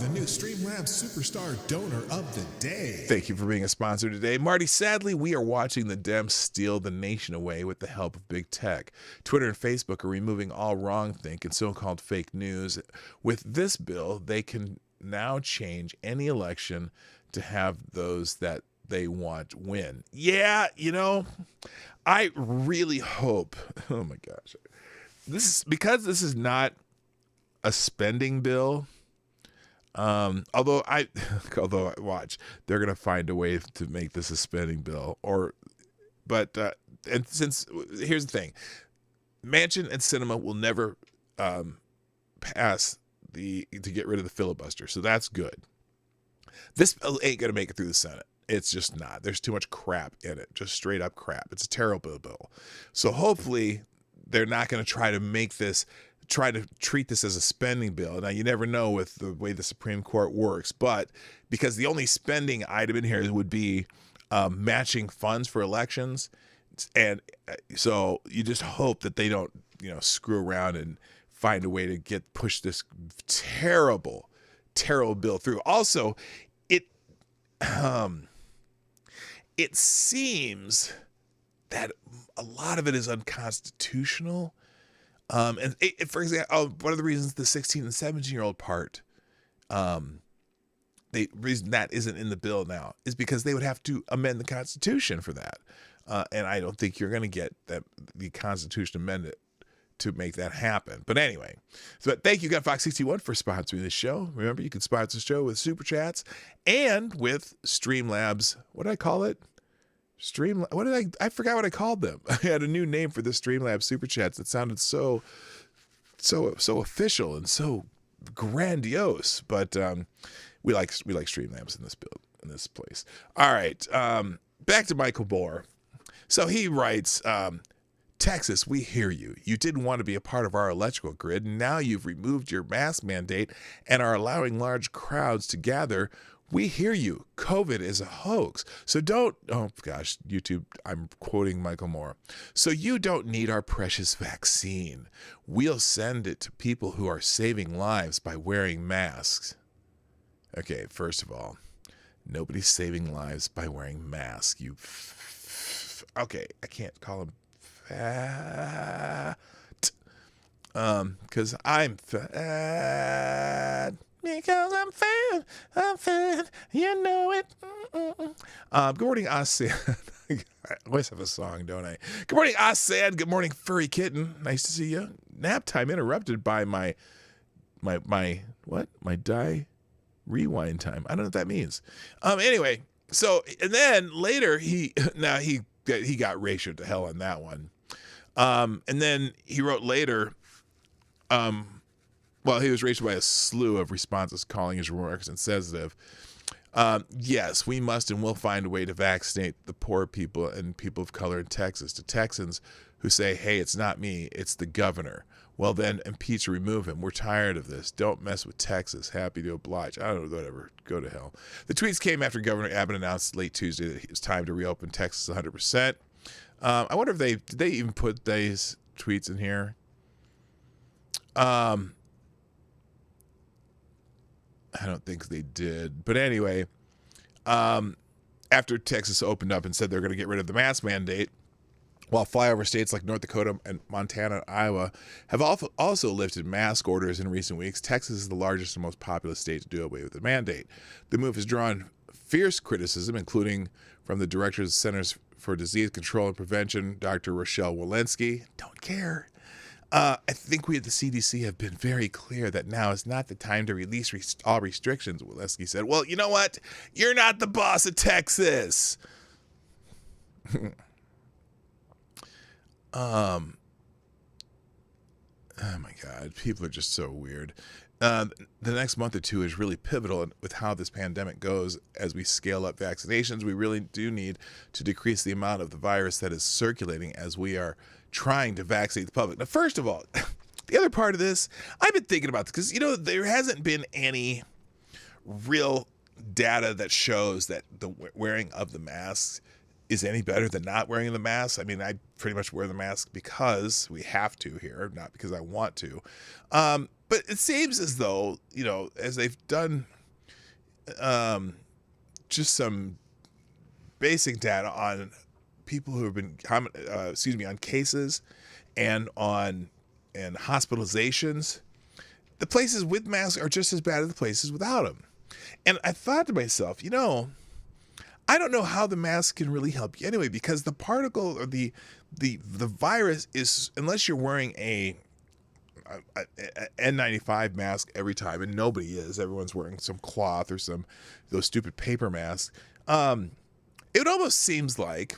[SPEAKER 2] new Streamlabs Superstar Donor of the Day.
[SPEAKER 1] Thank you for being a sponsor today. Marty, sadly, we are watching the Dems steal the nation away with the help of big tech. Twitter and Facebook are removing all wrongthink and so-called fake news. With this bill, they can now change any election to have those that they want win. Yeah, I really hope, oh my gosh, this is not a spending bill. Although watch, they're going to find a way to make this a spending bill and since here's the thing, Manchin and Sinema will never pass to get rid of the filibuster. So that's good. This bill ain't going to make it through the Senate. It's just not. There's too much crap in it. Just straight up crap. It's a terrible bill. So hopefully they're not going to try to treat this as a spending bill. Now, you never know with the way the Supreme Court works, but because the only spending item in here would be matching funds for elections. And so you just hope that they don't, screw around and find a way to push this terrible, terrible bill through. Also, it seems that a lot of it is unconstitutional. And for example, one of the reasons the 16 and 17-year-old part, the reason that isn't in the bill now is because they would have to amend the Constitution for that. And I don't think you're going to get the Constitution amended to make that happen. But anyway, so thank you, GunFox61, for sponsoring this show. Remember, you can sponsor the show with SuperChats and with Streamlabs. What did I call it? I forgot what I called them. I had a new name for the Streamlabs SuperChats that sounded so official and so grandiose. But we like Streamlabs in this place. All right, back to Michael Moore. So he writes, Texas, we hear you. You didn't want to be a part of our electrical grid. Now you've removed your mask mandate and are allowing large crowds to gather We hear you. COVID is a hoax. So don't, oh gosh, YouTube, I'm quoting Michael Moore. So you don't need our precious vaccine. We'll send it to people who are saving lives by wearing masks. Okay, first of all, nobody's saving lives by wearing masks. Okay, I can't call him fat. Because I'm fat. Because I'm fat, you know it. Good morning, ASEAN. I always have a song, don't I? Good morning, ASEAN. Good morning, furry kitten. Nice to see you. Nap time interrupted by my rewind time. I don't know what that means. Anyway, so and then later he got ratioed to hell on that one. And then he wrote later, well, he was ratioed by a slew of responses calling his remarks insensitive. Yes, we must and will find a way to vaccinate the poor people and people of color in Texas. To Texans who say, hey, it's not me, it's the governor. Well, then impeach or remove him. We're tired of this. Don't mess with Texas. Happy to oblige. I don't know, whatever. Go to hell. The tweets came after Governor Abbott announced late Tuesday that it was time to reopen Texas 100%. I wonder if did they even put these tweets in here? I don't think they did. But anyway, after Texas opened up and said they're going to get rid of the mask mandate, while flyover states like North Dakota and Montana and Iowa have also lifted mask orders in recent weeks, Texas is the largest and most populous state to do away with the mandate. The move has drawn fierce criticism, including from the director of the Centers for Disease Control and Prevention, Dr. Rochelle Walensky. Don't care. I think we at the CDC have been very clear that now is not the time to release all restrictions, Walensky said. Well, you know what? You're not the boss of Texas. Oh my God, people are just so weird. The next month or two is really pivotal with how this pandemic goes. As we scale up vaccinations, we really do need to decrease the amount of the virus that is circulating as we are trying to vaccinate the public. Now, first of all, the other part of this, I've been thinking about this because, you know, there hasn't been any real data that shows that the wearing of the masks is any better than not wearing the mask. I mean, I pretty much wear the mask because we have to here, not because I want to. But it seems as though, you know, as they've done just some basic data on people who have been, on cases and hospitalizations, the places with masks are just as bad as the places without them. And I thought to myself, you know, I don't know how the mask can really help you anyway, because the particle or the virus is, unless you're wearing a N95 mask every time, and nobody is, everyone's wearing some cloth or those stupid paper masks. It almost seems like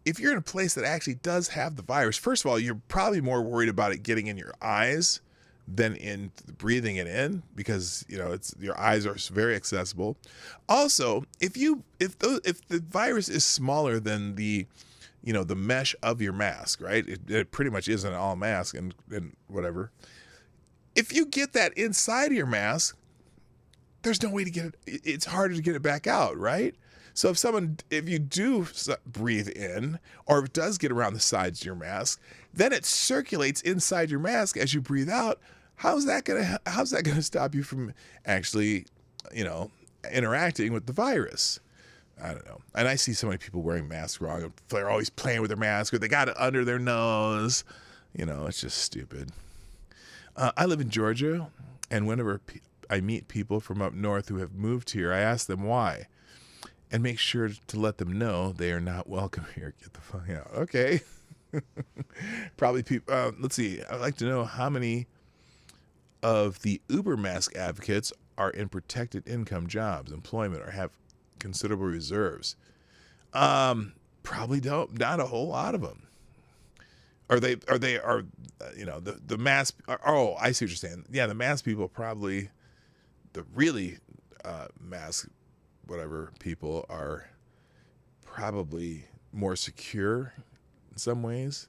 [SPEAKER 1] if you're in a place that actually does have the virus, first of all, you're probably more worried about it getting in your eyes than in breathing it in, because, you know, your eyes are very accessible. Also, if the virus is smaller than the mesh of your mask, right? It pretty much isn't all mask and whatever. If you get that inside of your mask, there's no way to get it. It's harder to get it back out, right? So if you do breathe in, or if it does get around the sides of your mask, then it circulates inside your mask as you breathe out. How's that gonna stop you from actually, you know, interacting with the virus? I don't know. And I see so many people wearing masks wrong. They're always playing with their mask, or they got it under their nose. You know, it's just stupid. I live in Georgia, and whenever I meet people from up north who have moved here, I ask them why, and make sure to let them know they are not welcome here. Get the fuck out. Okay. Probably people. Let's see. I'd like to know how many of the Uber mask advocates are in protected income jobs, employment, or have considerable reserves. Probably not a whole lot of them. You know, the mask. Oh, I see what you're saying. Yeah, the mask people probably, the really mask whatever people are probably more secure in some ways.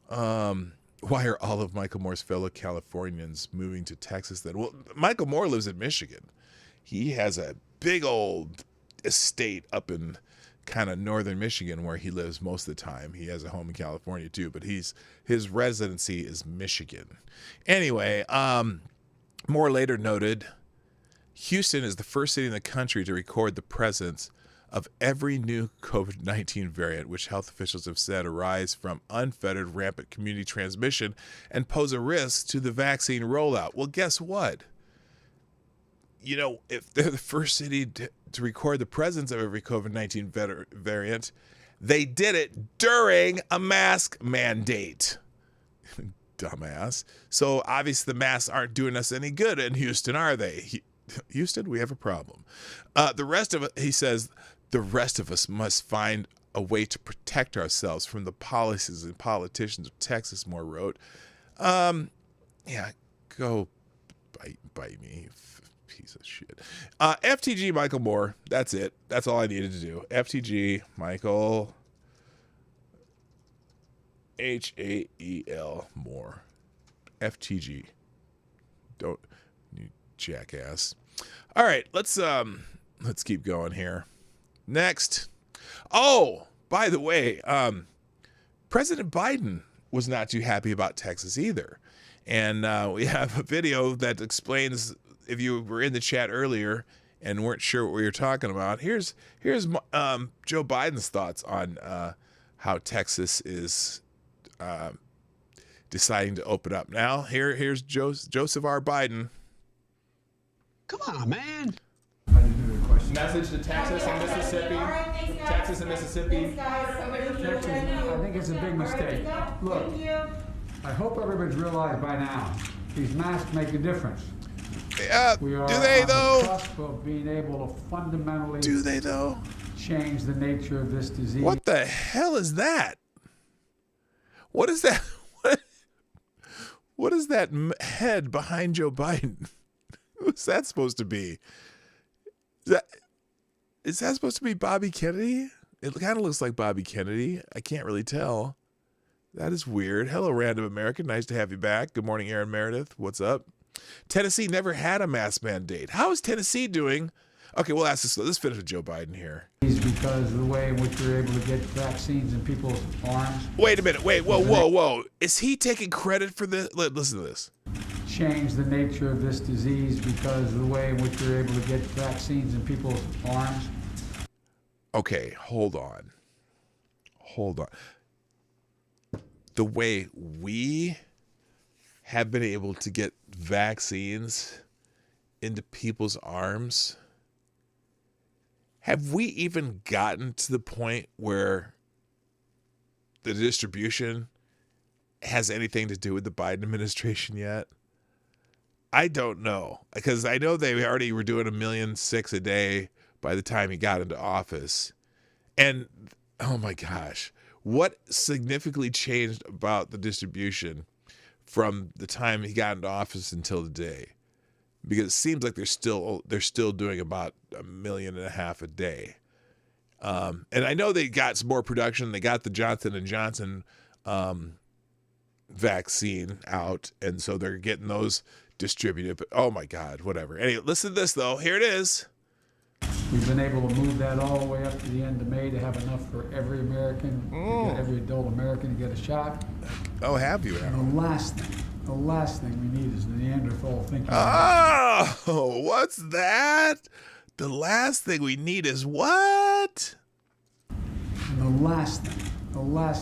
[SPEAKER 1] Why are all of Michael Moore's fellow Californians moving to Texas then? Well, Michael Moore lives in Michigan. he has a big old estate up in kind of northern Michigan where he lives most of the time. He has a home in California too, but his residency is Michigan. Anyway, Moore later noted, Houston is the first city in the country to record the presence of every new COVID-19 variant, which health officials have said arise from unfettered rampant community transmission and pose a risk to the vaccine rollout. Well, guess what? You know, if they're the first city to record the presence of every COVID-19 variant, they did it during a mask mandate. Dumbass. So obviously the masks aren't doing us any good in Houston, are they? Houston, we have a problem. The rest of it, he says, the rest of us must find a way to protect ourselves from the policies and politicians of Texas, Moore wrote. Yeah, go bite me, piece of shit. FTG Michael Moore. That's it. That's all I needed to do. FTG Michael Hael Moore. FTG. Don't, you jackass. All right, let's keep going here. Next. Oh, by the way, President Biden was not too happy about Texas either. And we have a video that explains, if you were in the chat earlier and weren't sure what we were talking about, here's Joe Biden's thoughts on how Texas is deciding to open up. Now, here's Joseph R. Biden.
[SPEAKER 6] Come on, man.
[SPEAKER 7] Message to Texas and Mississippi. Texas and Mississippi.
[SPEAKER 8] Texas, I think it's a big mistake. Look, I hope everybody's realized by now, these masks make a difference. We are
[SPEAKER 1] do they
[SPEAKER 8] on
[SPEAKER 1] though?
[SPEAKER 8] the cusp of being able to fundamentally
[SPEAKER 1] Do they though?
[SPEAKER 8] change the nature of this disease.
[SPEAKER 1] What the hell is that? What is that? What is that head behind Joe Biden? What's that supposed to be? Is that supposed to be Bobby Kennedy? It kind of looks like Bobby Kennedy. I can't really tell. That is weird. Hello, Random American. Nice to have you back. Good morning, Aaron Meredith. What's up? Tennessee never had a mask mandate. How is Tennessee doing? Okay, we'll ask this. Let's finish with Joe Biden here.
[SPEAKER 8] Because of the way in which we're able to get vaccines in people's arms.
[SPEAKER 1] Wait a minute. Wait, whoa. Is he taking credit for this? Listen to this.
[SPEAKER 8] Change the nature of this disease because of the way in which we're able to get vaccines in people's arms.
[SPEAKER 1] Okay, hold on. The way we have been able to get vaccines into people's arms, have we even gotten to the point where the distribution has anything to do with the Biden administration yet? I don't know, because I know they already were doing 1.6 million a day by the time he got into office. And oh my gosh, what significantly changed about the distribution from the time he got into office until today? Because it seems like they're still doing about 1.5 million a day. And I know they got some more production. They got the Johnson & Johnson vaccine out, and so they're getting those distributed. But oh my God, whatever. Anyway, listen to this though. Here it is.
[SPEAKER 8] We've been able to move that all the way up to the end of May to have enough for every American, to get every adult American to get a shot.
[SPEAKER 1] Oh, have you, Al?
[SPEAKER 8] And the last thing we need is the Neanderthal thinking.
[SPEAKER 1] Oh, what's that? The last thing we need is what?
[SPEAKER 8] And the last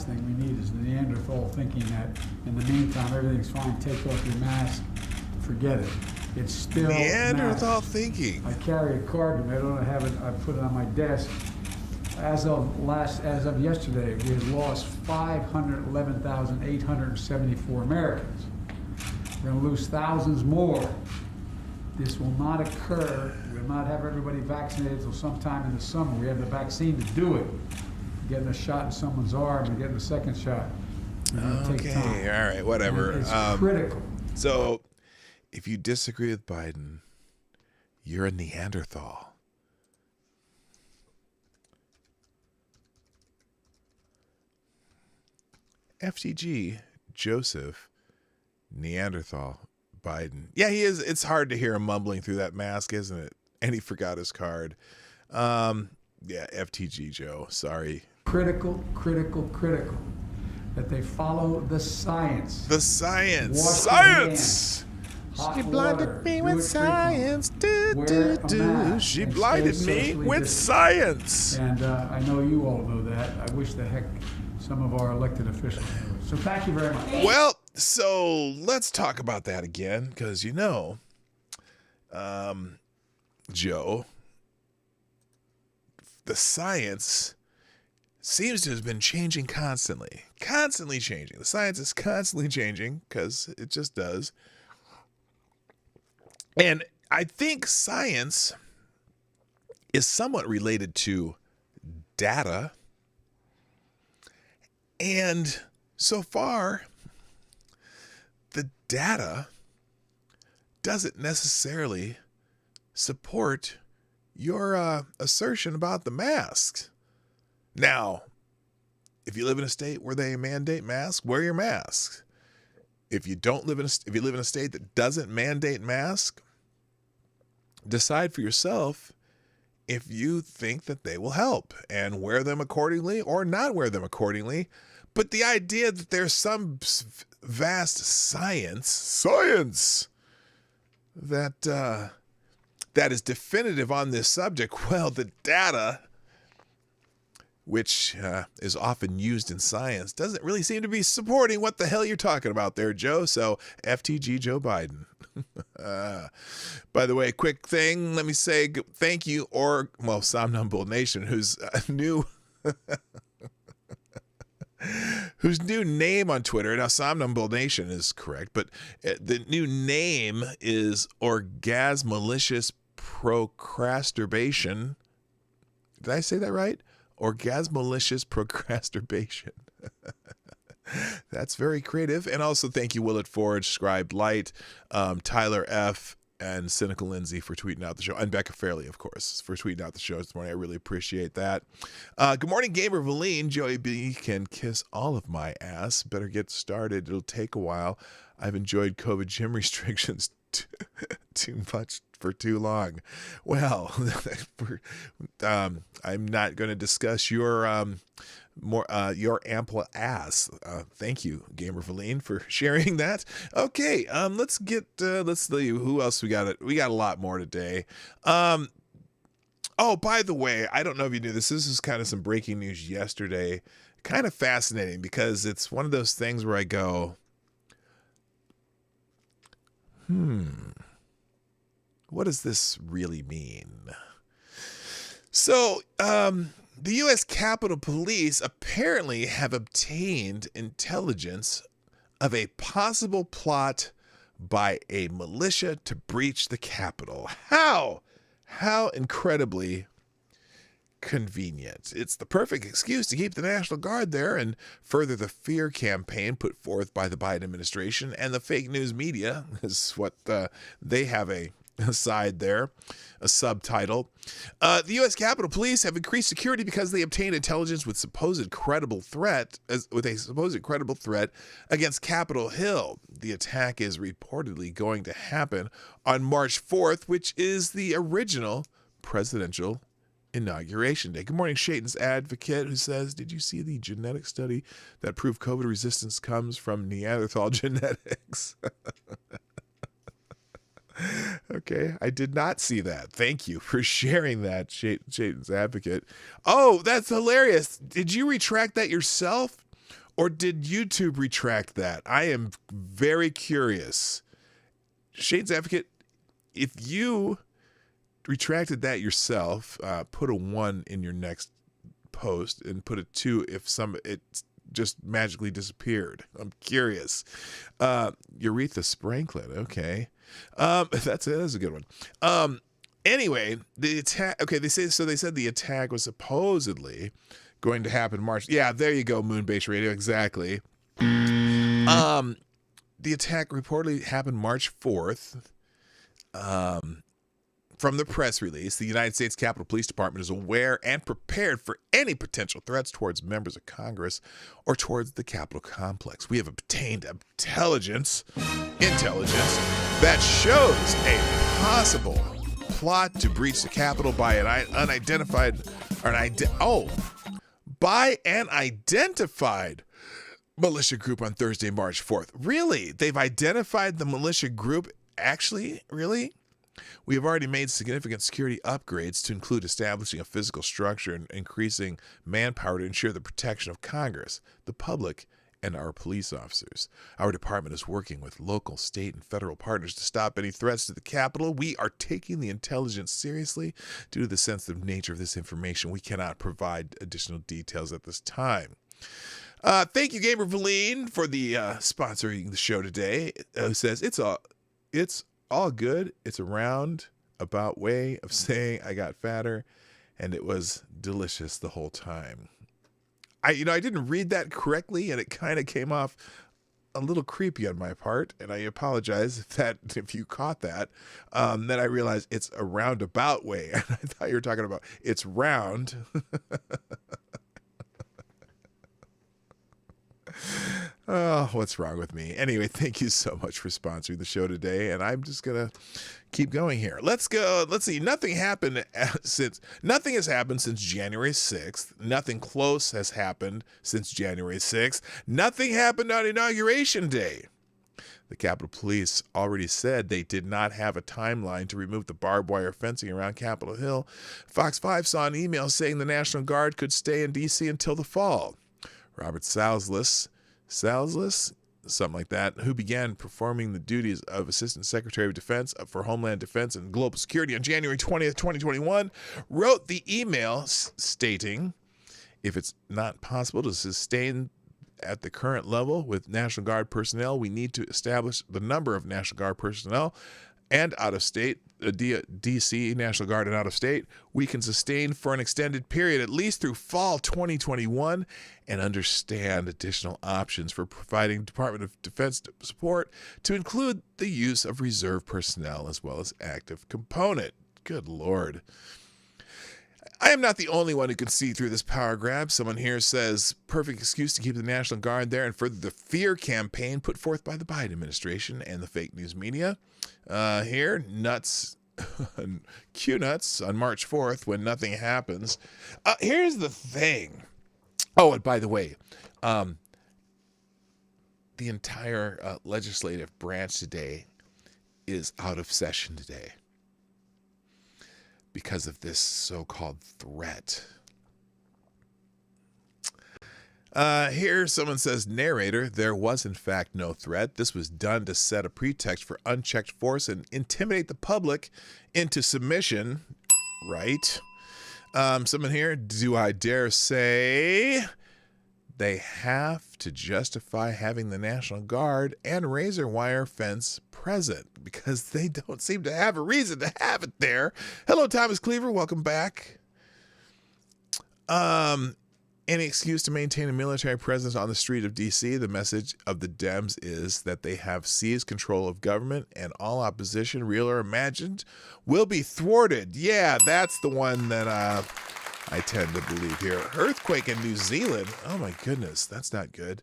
[SPEAKER 8] thing we need is the Neanderthal thinking that in the meantime everything's fine, take off your mask, forget it. It's still
[SPEAKER 1] Neanderthal
[SPEAKER 8] massive.
[SPEAKER 1] thinking.
[SPEAKER 8] I carry a card, but I don't have it. I put it on my desk. As of yesterday, we had lost 511,874 Americans. We're going to lose thousands more. This will not occur. We'll not have everybody vaccinated until sometime in the summer. We have the vaccine to do it. Getting a shot in someone's arm and getting a second shot.
[SPEAKER 1] Okay, all right, whatever.
[SPEAKER 8] And it's critical.
[SPEAKER 1] So, if you disagree with Biden, you're a Neanderthal. FTG, Joseph, Neanderthal, Biden. Yeah, he is. It's hard to hear him mumbling through that mask, isn't it? and he forgot his card. Yeah, FTG Joe, sorry.
[SPEAKER 8] Critical that they follow the science.
[SPEAKER 1] The science.
[SPEAKER 8] Wash
[SPEAKER 1] Science.
[SPEAKER 8] Hot
[SPEAKER 1] She
[SPEAKER 8] water,
[SPEAKER 1] blinded me
[SPEAKER 8] do
[SPEAKER 1] with
[SPEAKER 8] it
[SPEAKER 1] science. Do,
[SPEAKER 8] Wear
[SPEAKER 1] do,
[SPEAKER 8] a
[SPEAKER 1] do.
[SPEAKER 8] mask
[SPEAKER 1] She
[SPEAKER 8] and
[SPEAKER 1] blinded
[SPEAKER 8] stay
[SPEAKER 1] me
[SPEAKER 8] socially
[SPEAKER 1] with
[SPEAKER 8] distant.
[SPEAKER 1] science.
[SPEAKER 8] And I know you all know that. I wish the heck some of our elected officials knew it. So thank you very much.
[SPEAKER 1] Well, so let's talk about that again, because Joe, the science seems to have been changing constantly changing. The science is constantly changing because it just does. And I think science is somewhat related to data. And so far, the data doesn't necessarily support your assertion about the masks. Now, if you live in a state where they mandate masks, wear your mask. If you live in a state that doesn't mandate masks, decide for yourself if you think that they will help and wear them accordingly or not wear them accordingly. But the idea that there's some vast science that is definitive on this subject, well, the data, which is often used in science, doesn't really seem to be supporting what the hell you're talking about there, Joe. So FTG Joe Biden. By the way, quick thing, let me say thank you, Somnambule Nation, whose new name on Twitter, now Somnambule Nation is correct, but the new name is Orgasmalicious Procrastination. Did I say that right? Orgasmalicious Procrastination. That's very creative. And also thank you, Willett Forge, Scribed Light, Tyler F., and Cynical Lindsay for tweeting out the show. And Becca Fairley, of course, for tweeting out the show this morning. I really appreciate that. Good morning, Gamer Valine. Joey B can kiss all of my ass. Better get started. It'll take a while. I've enjoyed COVID gym restrictions too much for too long. Well, I'm not going to discuss your ample ass. Thank you, Gamer Valine, for sharing that. Okay, let's see who else we got. We got a lot more today. Oh, by the way, I don't know if you knew this. This is kind of some breaking news yesterday. Kind of fascinating because it's one of those things where I go, what does this really mean? So, the U.S. Capitol Police apparently have obtained intelligence of a possible plot by a militia to breach the Capitol. How incredibly convenient. It's the perfect excuse to keep the National Guard there and further the fear campaign put forth by the Biden administration and the fake news media is what they have a side there, a subtitle. The U.S. Capitol Police have increased security because they obtained intelligence with a supposed credible threat against Capitol Hill. The attack is reportedly going to happen on March 4th, which is the original presidential inauguration day. Good morning, Shaitan's Advocate, who says, did you see the genetic study that proved COVID resistance comes from Neanderthal genetics? Okay, I did not see that. Thank you for sharing that, Shaitan's Advocate. Oh, that's hilarious. Did you retract that yourself, or did YouTube retract that? I am very curious. Shaitan's Advocate, if you retracted that yourself, put a 1 in your next post and put a 2 if it just magically disappeared. I'm curious. Urethra Spranklet, okay. That's a good one. Anyway, the attack. Okay, they said the attack was supposedly going to happen March. Yeah, there you go, Moonbase Radio. Exactly. The attack reportedly happened March 4th. From the press release, the United States Capitol Police Department is aware and prepared for any potential threats towards members of Congress or towards the Capitol complex. We have obtained intelligence that shows a possible plot to breach the Capitol by an unidentified, by an identified militia group on Thursday, March 4th. Really? They've identified the militia group? Actually, really? We have already made significant security upgrades to include establishing a physical structure and increasing manpower to ensure the protection of Congress, the public, and our police officers. Our department is working with local, state, and federal partners to stop any threats to the Capitol. We are taking the intelligence seriously. Due to the sensitive nature of this information, we cannot provide additional details at this time. Thank you, Gamer Valine, for the sponsoring the show today. Who says it's all good. It's a roundabout way of saying I got fatter, and it was delicious the whole time. I didn't read that correctly, and it kind of came off a little creepy on my part, and I apologize if you caught that. Then I realized it's a roundabout way, and I thought you were talking about it's round. Oh, what's wrong with me? Anyway, thank you so much for sponsoring the show today, and I'm just gonna keep going here. Let's go. Let's see. Nothing has happened since January 6th. Nothing close has happened since January 6th. Nothing happened on Inauguration Day. The Capitol Police already said they did not have a timeline to remove the barbed wire fencing around Capitol Hill. Fox 5 saw an email saying the National Guard could stay in D.C. until the fall. Robert Salzless, something like that, who began performing the duties of Assistant Secretary of Defense for Homeland Defense and Global Security on January 20th, 2021, wrote the email stating, if it's not possible to sustain at the current level with National Guard personnel, we need to establish the number of National Guard personnel and out-of-state, D.C. National Guard and out-of-state, we can sustain for an extended period, at least through fall 2021, and understand additional options for providing Department of Defense support to include the use of reserve personnel as well as active component. Good Lord. I am not the only one who can see through this power grab. Someone here says, perfect excuse to keep the National Guard there and further the fear campaign put forth by the Biden administration and the fake news media. Here, nuts, Q-nuts on March 4th when nothing happens. Here's the thing. Oh, and by the way, the entire legislative branch today is out of session today because of this so-called threat. Here someone says, narrator, there was in fact no threat. This was done to set a pretext for unchecked force and intimidate the public into submission. Right. Someone here, do I dare say they have to justify having the National Guard and razor wire fence present because they don't seem to have a reason to have it there. Hello, Thomas Cleaver. Welcome back. Any excuse to maintain a military presence on the street of D.C., the message of the Dems is that they have seized control of government and all opposition, real or imagined, will be thwarted. Yeah, that's the one that I tend to believe here. Earthquake in New Zealand. Oh, my goodness. That's not good.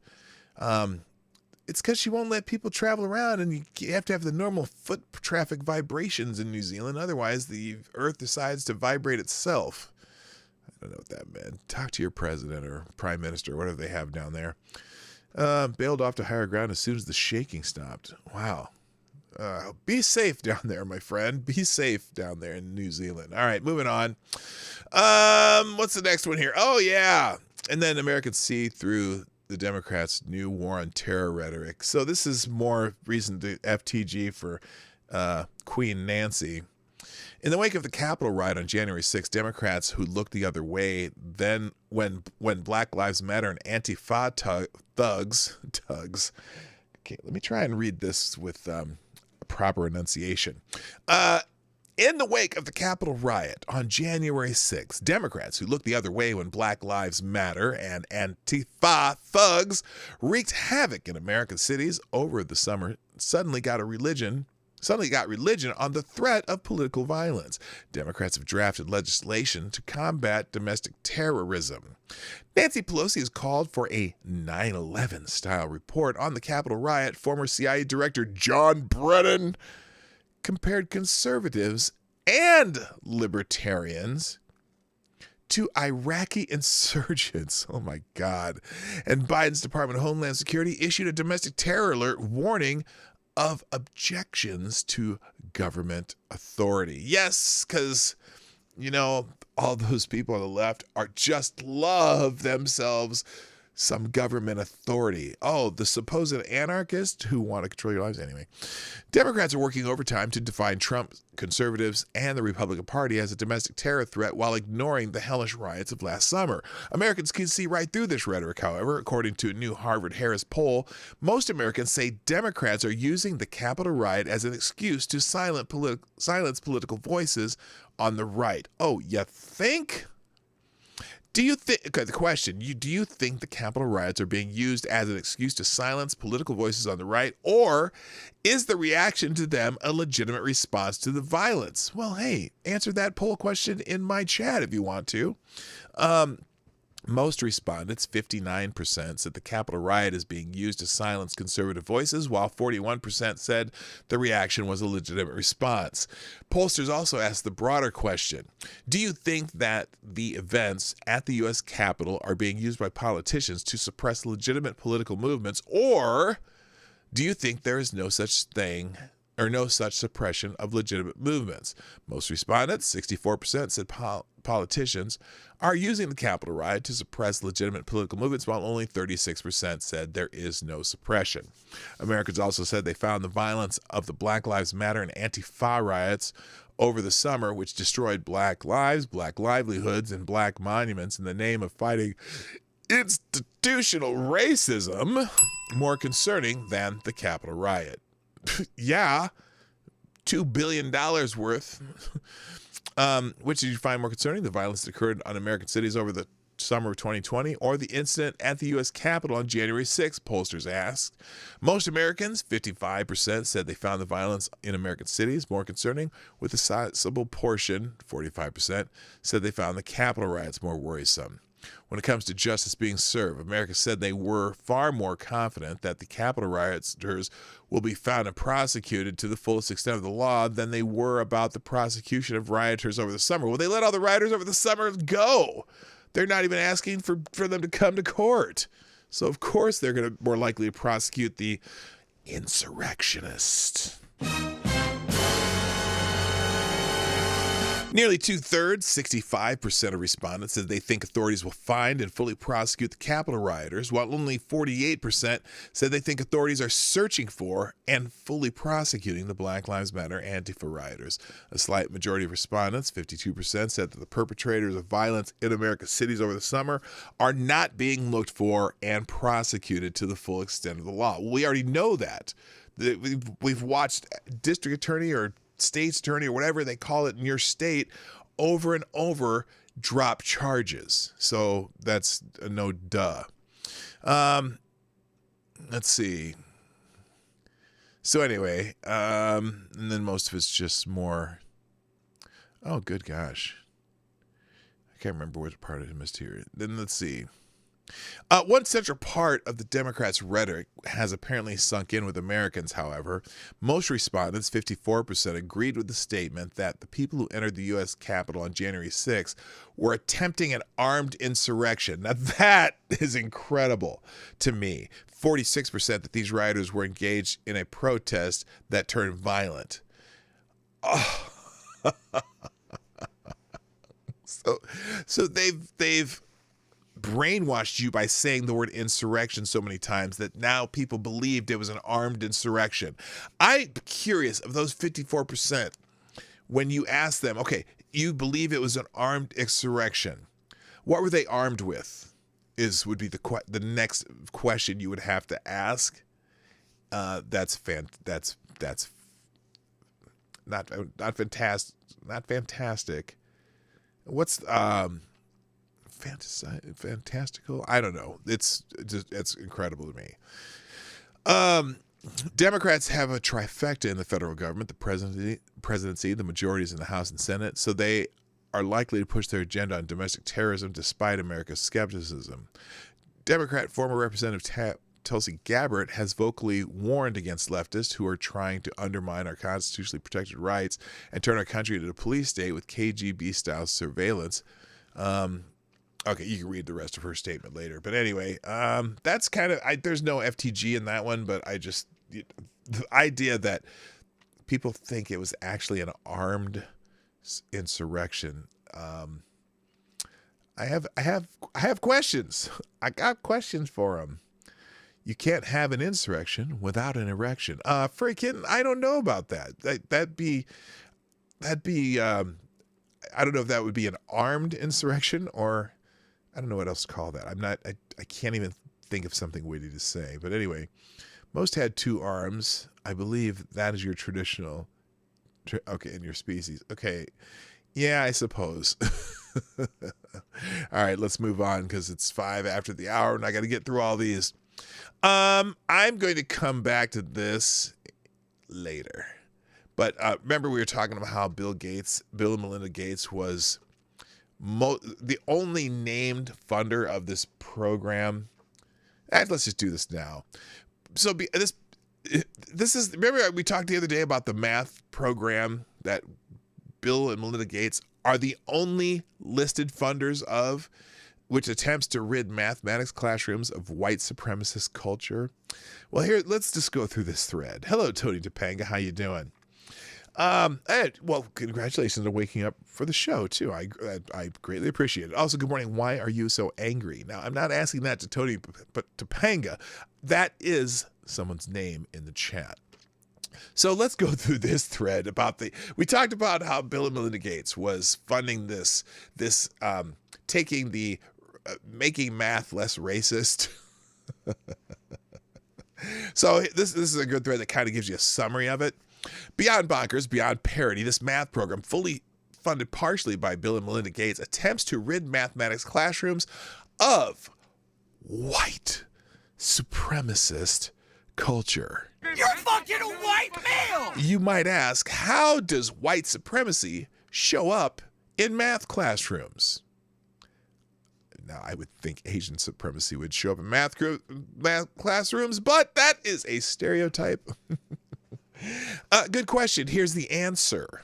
[SPEAKER 1] It's because she won't let people travel around, and you have to have the normal foot traffic vibrations in New Zealand. Otherwise, the earth decides to vibrate itself. I don't know what that meant. Talk to your president or prime minister, whatever they have down there. Bailed off to higher ground as soon as the shaking stopped. Wow. Be safe down there, my friend. Be safe down there in New Zealand. All right, moving on. What's the next one here? Oh, yeah. And then Americans see through the Democrats' new war on terror rhetoric. So this is more reason to FTG for Queen Nancy. In the wake of the Capitol riot on January 6th, Democrats who looked the other way then when Black Lives Matter and Antifa thugs. Okay, let me try and read this with proper enunciation. In the wake of the Capitol riot on January 6th, Democrats who looked the other way when Black Lives Matter and Antifa thugs wreaked havoc in American cities over the summer suddenly got religion on the threat of political violence. Democrats have drafted legislation to combat domestic terrorism. Nancy Pelosi has called for a 9/11 style report on the Capitol riot. Former CIA Director John Brennan compared conservatives and libertarians to Iraqi insurgents. Oh my God. And Biden's Department of Homeland Security issued a domestic terror alert warning of objections to government authority. Yes, because, you know, all those people on the left are just love themselves some government authority. Oh, the supposed anarchists who want to control your lives. Anyway, Democrats are working overtime to define Trump, conservatives, and the Republican Party as a domestic terror threat while ignoring the hellish riots of last summer. Americans can see right through this rhetoric, however. According to a new Harvard-Harris poll, most Americans say Democrats are using the Capitol riot as an excuse to silence political voices on the right. Oh, you think? Do you think, okay, the question, do you think the Capitol riots are being used as an excuse to silence political voices on the right, or is the reaction to them a legitimate response to the violence? Well, hey, answer that poll question in my chat if you want to. Most respondents, 59%, said the Capitol riot is being used to silence conservative voices, while 41% said the reaction was a legitimate response. Pollsters also asked the broader question: do you think that the events at the U.S. Capitol are being used by politicians to suppress legitimate political movements, or do you think there is no such thing or no such suppression of legitimate movements? Most respondents, 64%, said politicians are using the Capitol riot to suppress legitimate political movements, while only 36% said there is no suppression. Americans also said they found the violence of the Black Lives Matter and Antifa riots over the summer, which destroyed Black lives, Black livelihoods, and Black monuments in the name of fighting institutional racism, more concerning than the Capitol riot. Yeah, $2 billion worth. Which did you find more concerning? The violence that occurred on American cities over the summer of 2020, or the incident at the U.S. Capitol on January 6th, pollsters asked. Most Americans, 55%, said they found the violence in American cities more concerning, with a sizable portion, 45%, said they found the Capitol riots more worrisome. When it comes to justice being served, America said they were far more confident that the Capitol rioters will be found and prosecuted to the fullest extent of the law than they were about the prosecution of rioters over the summer. Well, they let all the rioters over the summer go. They're not even asking for them to come to court. So, of course, they're going to more likely to prosecute the insurrectionists. Nearly two-thirds, 65% of respondents said they think authorities will find and fully prosecute the Capitol rioters, while only 48% said they think authorities are searching for and fully prosecuting the Black Lives Matter Antifa rioters. A slight majority of respondents, 52%, said that the perpetrators of violence in America's cities over the summer are not being looked for and prosecuted to the full extent of the law. We already know that. We've watched district attorney or state's attorney or whatever they call it in your state over and over drop charges. So that's a no duh. Let's see. So anyway, and then most of it's just more. Oh, good gosh. I can't remember which part I missed here. Then let's see. One central part of the Democrats' rhetoric has apparently sunk in with Americans, however. Most respondents, 54%, agreed with the statement that the people who entered the U.S. Capitol on January 6th were attempting an armed insurrection. Now, that is incredible to me. 46% that these rioters were engaged in a protest that turned violent. Oh. So they've brainwashed you by saying the word insurrection so many times that now people believed it was an armed insurrection. I'm curious, of those 54%, when you ask them, okay, you believe it was an armed insurrection, what were they armed with? Would be the next question you would have to ask. That's not fantastic. What's fantastical? I don't know. It's incredible to me. Democrats have a trifecta in the federal government: the presidency, the majorities in the House and Senate. So they are likely to push their agenda on domestic terrorism despite America's skepticism. Democrat former Representative Tulsi Gabbard has vocally warned against leftists who are trying to undermine our constitutionally protected rights and turn our country into a police state with KGB-style surveillance. Okay, you can read the rest of her statement later. But anyway, that's kind of, there's no FTG in that one, but the idea that people think it was actually an armed insurrection. I have questions. I got questions for them. You can't have an insurrection without an erection. Freaking, I don't know about that. That'd be. I don't know if that would be an armed insurrection or. I don't know what else to call that. I can't even think of something witty to say. But anyway, most had 2 arms. I believe that is your traditional, in your species. Okay. Yeah, I suppose. All right, let's move on because it's 5 after the hour and I got to get through all these. I'm going to come back to this later. But remember we were talking about how Bill and Melinda Gates was the only named funder of this program. Let's just do this now. So this is, remember we talked the other day about the math program that Bill and Melinda Gates are the only listed funders of, which attempts to rid mathematics classrooms of white supremacist culture. Well, here, let's just go through this thread. Hello, Tony Topanga. How you doing? Well, congratulations on waking up for the show, too. I greatly appreciate it. Also, good morning. Why are you so angry? Now, I'm not asking that to Tony, but Topanga. That is someone's name in the chat. So let's go through this thread about we talked about how Bill and Melinda Gates was funding this taking the making math less racist. So this is a good thread that kind of gives you a summary of it. Beyond bonkers, beyond parody, this math program, fully funded partially by Bill and Melinda Gates, attempts to rid mathematics classrooms of white supremacist culture.
[SPEAKER 9] You're fucking a white male!
[SPEAKER 1] You might ask, how does white supremacy show up in math classrooms? Now, I would think Asian supremacy would show up in math classrooms, but that is a stereotype. Good question. Here's the answer.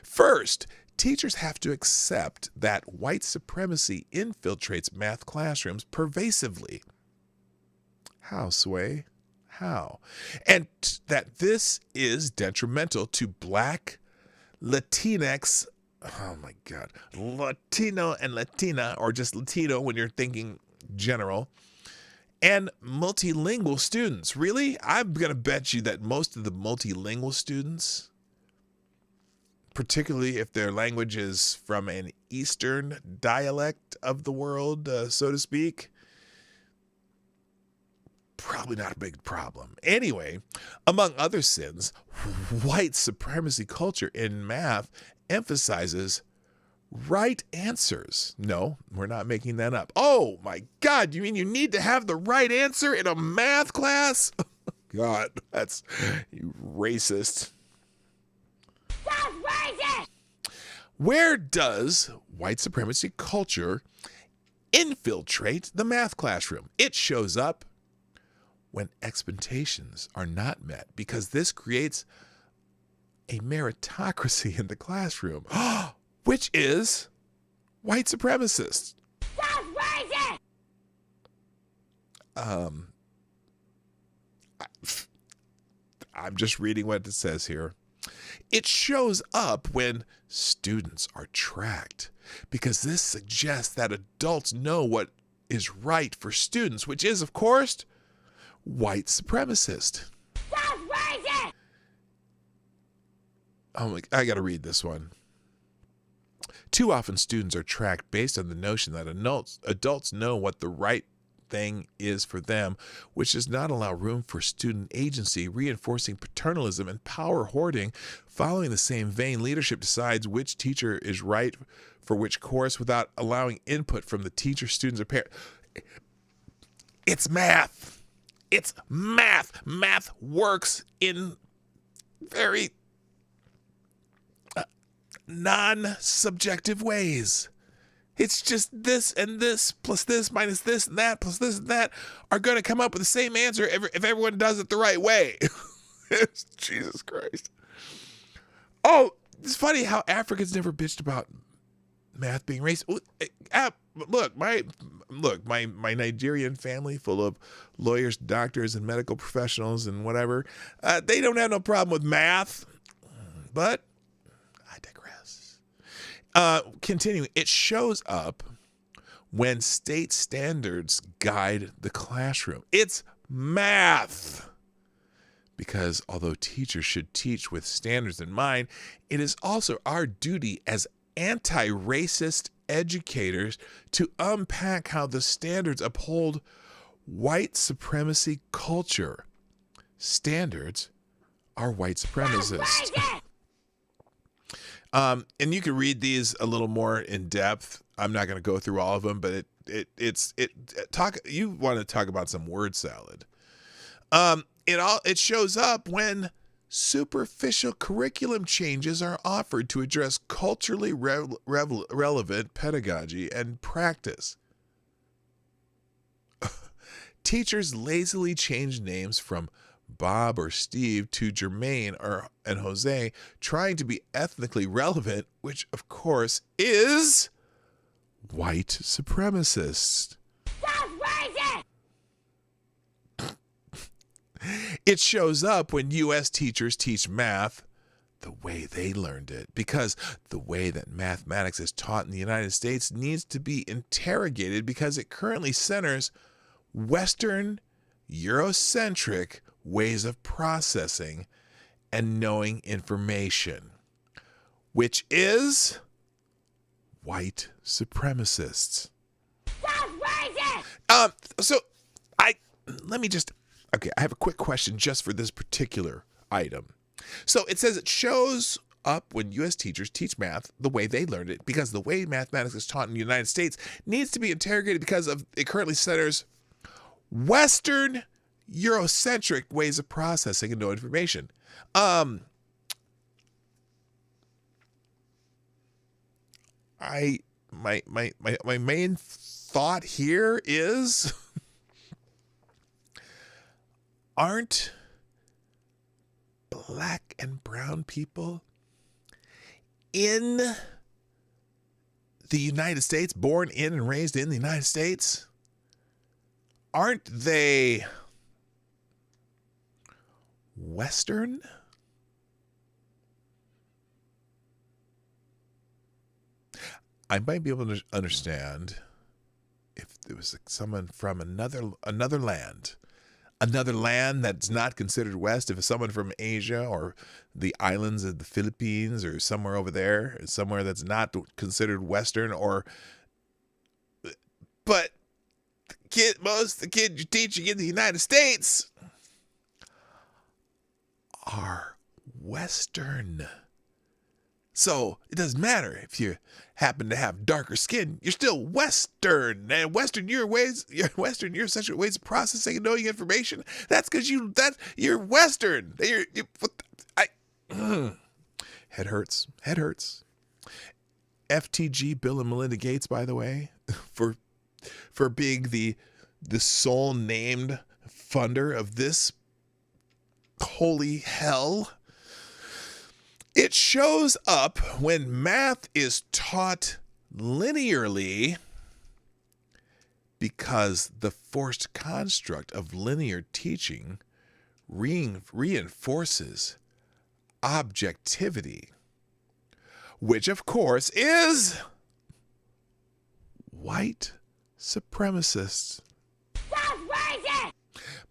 [SPEAKER 1] First, teachers have to accept that white supremacy infiltrates math classrooms pervasively. How, Sway? How? And that this is detrimental to Black, Latinx, oh my God, Latino and Latina, or just Latino when you're thinking general, and multilingual students. Really? I'm going to bet you that most of the multilingual students, particularly if their language is from an Eastern dialect of the world, so to speak, probably not a big problem. Anyway, among other sins, white supremacy culture in math emphasizes right answers. No, we're not making that up. Oh my God, you mean you need to have the right answer in a math class? God, that's racist.
[SPEAKER 9] That's racist!
[SPEAKER 1] Where does white supremacy culture infiltrate the math classroom? It shows up when expectations are not met, because this creates a meritocracy in the classroom, which is white supremacist.
[SPEAKER 9] That's racist!
[SPEAKER 1] I'm just reading what it says here. It shows up when students are tracked, because this suggests that adults know what is right for students, which is, of course, white supremacist.
[SPEAKER 9] That's racist!
[SPEAKER 1] Oh, I got to read this one. Too often students are tracked based on the notion that adults know what the right thing is for them, which does not allow room for student agency, reinforcing paternalism and power hoarding. Following the same vein, leadership decides which teacher is right for which course without allowing input from the teacher, students, or parents. It's math. It's math. Math works in very non-subjective ways. It's just this and this plus this minus this and that plus this and that are going to come up with the same answer if everyone does it the right way. Jesus Christ. Oh, it's funny how Africans never bitched about math being racist. Look, my Nigerian family full of lawyers, doctors, and medical professionals and whatever, they don't have no problem with math. But I digress. Continuing, it shows up when state standards guide the classroom. It's math. Because although teachers should teach with standards in mind, it is also our duty as anti-racist educators to unpack how the standards uphold white supremacy culture. Standards are white supremacists. And you can read these a little more in depth. I'm not going to go through all of them, but you want to talk about some word salad. It shows up when superficial curriculum changes are offered to address culturally relevant pedagogy and practice. Teachers lazily change names from Bob or Steve to Jermaine and Jose, trying to be ethnically relevant, which of course is white supremacist. It shows up when U.S. teachers teach math the way they learned it, because the way that mathematics is taught in the United States needs to be interrogated because it currently centers Western, Eurocentric ways of processing and knowing information, which is white supremacists. I have a quick question just for this particular item. So it says it shows up when U.S. teachers teach math the way they learned it, because the way mathematics is taught in the United States needs to be interrogated because it currently centers Western, Eurocentric ways of processing and knowing information. My main thought here is aren't black and brown people in the United States, born in and raised in the United States, aren't they Western? I might be able to understand if there was someone from another land that's not considered West. If it's someone from Asia or the islands of the Philippines or somewhere over there, somewhere that's not considered Western, but most of the kids you're teaching in the United States are Western. So it doesn't matter if you happen to have darker skin, you're still Western. And Western Eurocentric ways of processing and knowing information. That's because you're Western. Head hurts. FTG, Bill and Melinda Gates, by the way, for being the sole named funder of this holy hell. It shows up when math is taught linearly because the forced construct of linear teaching reinforces objectivity, which of course is white supremacists.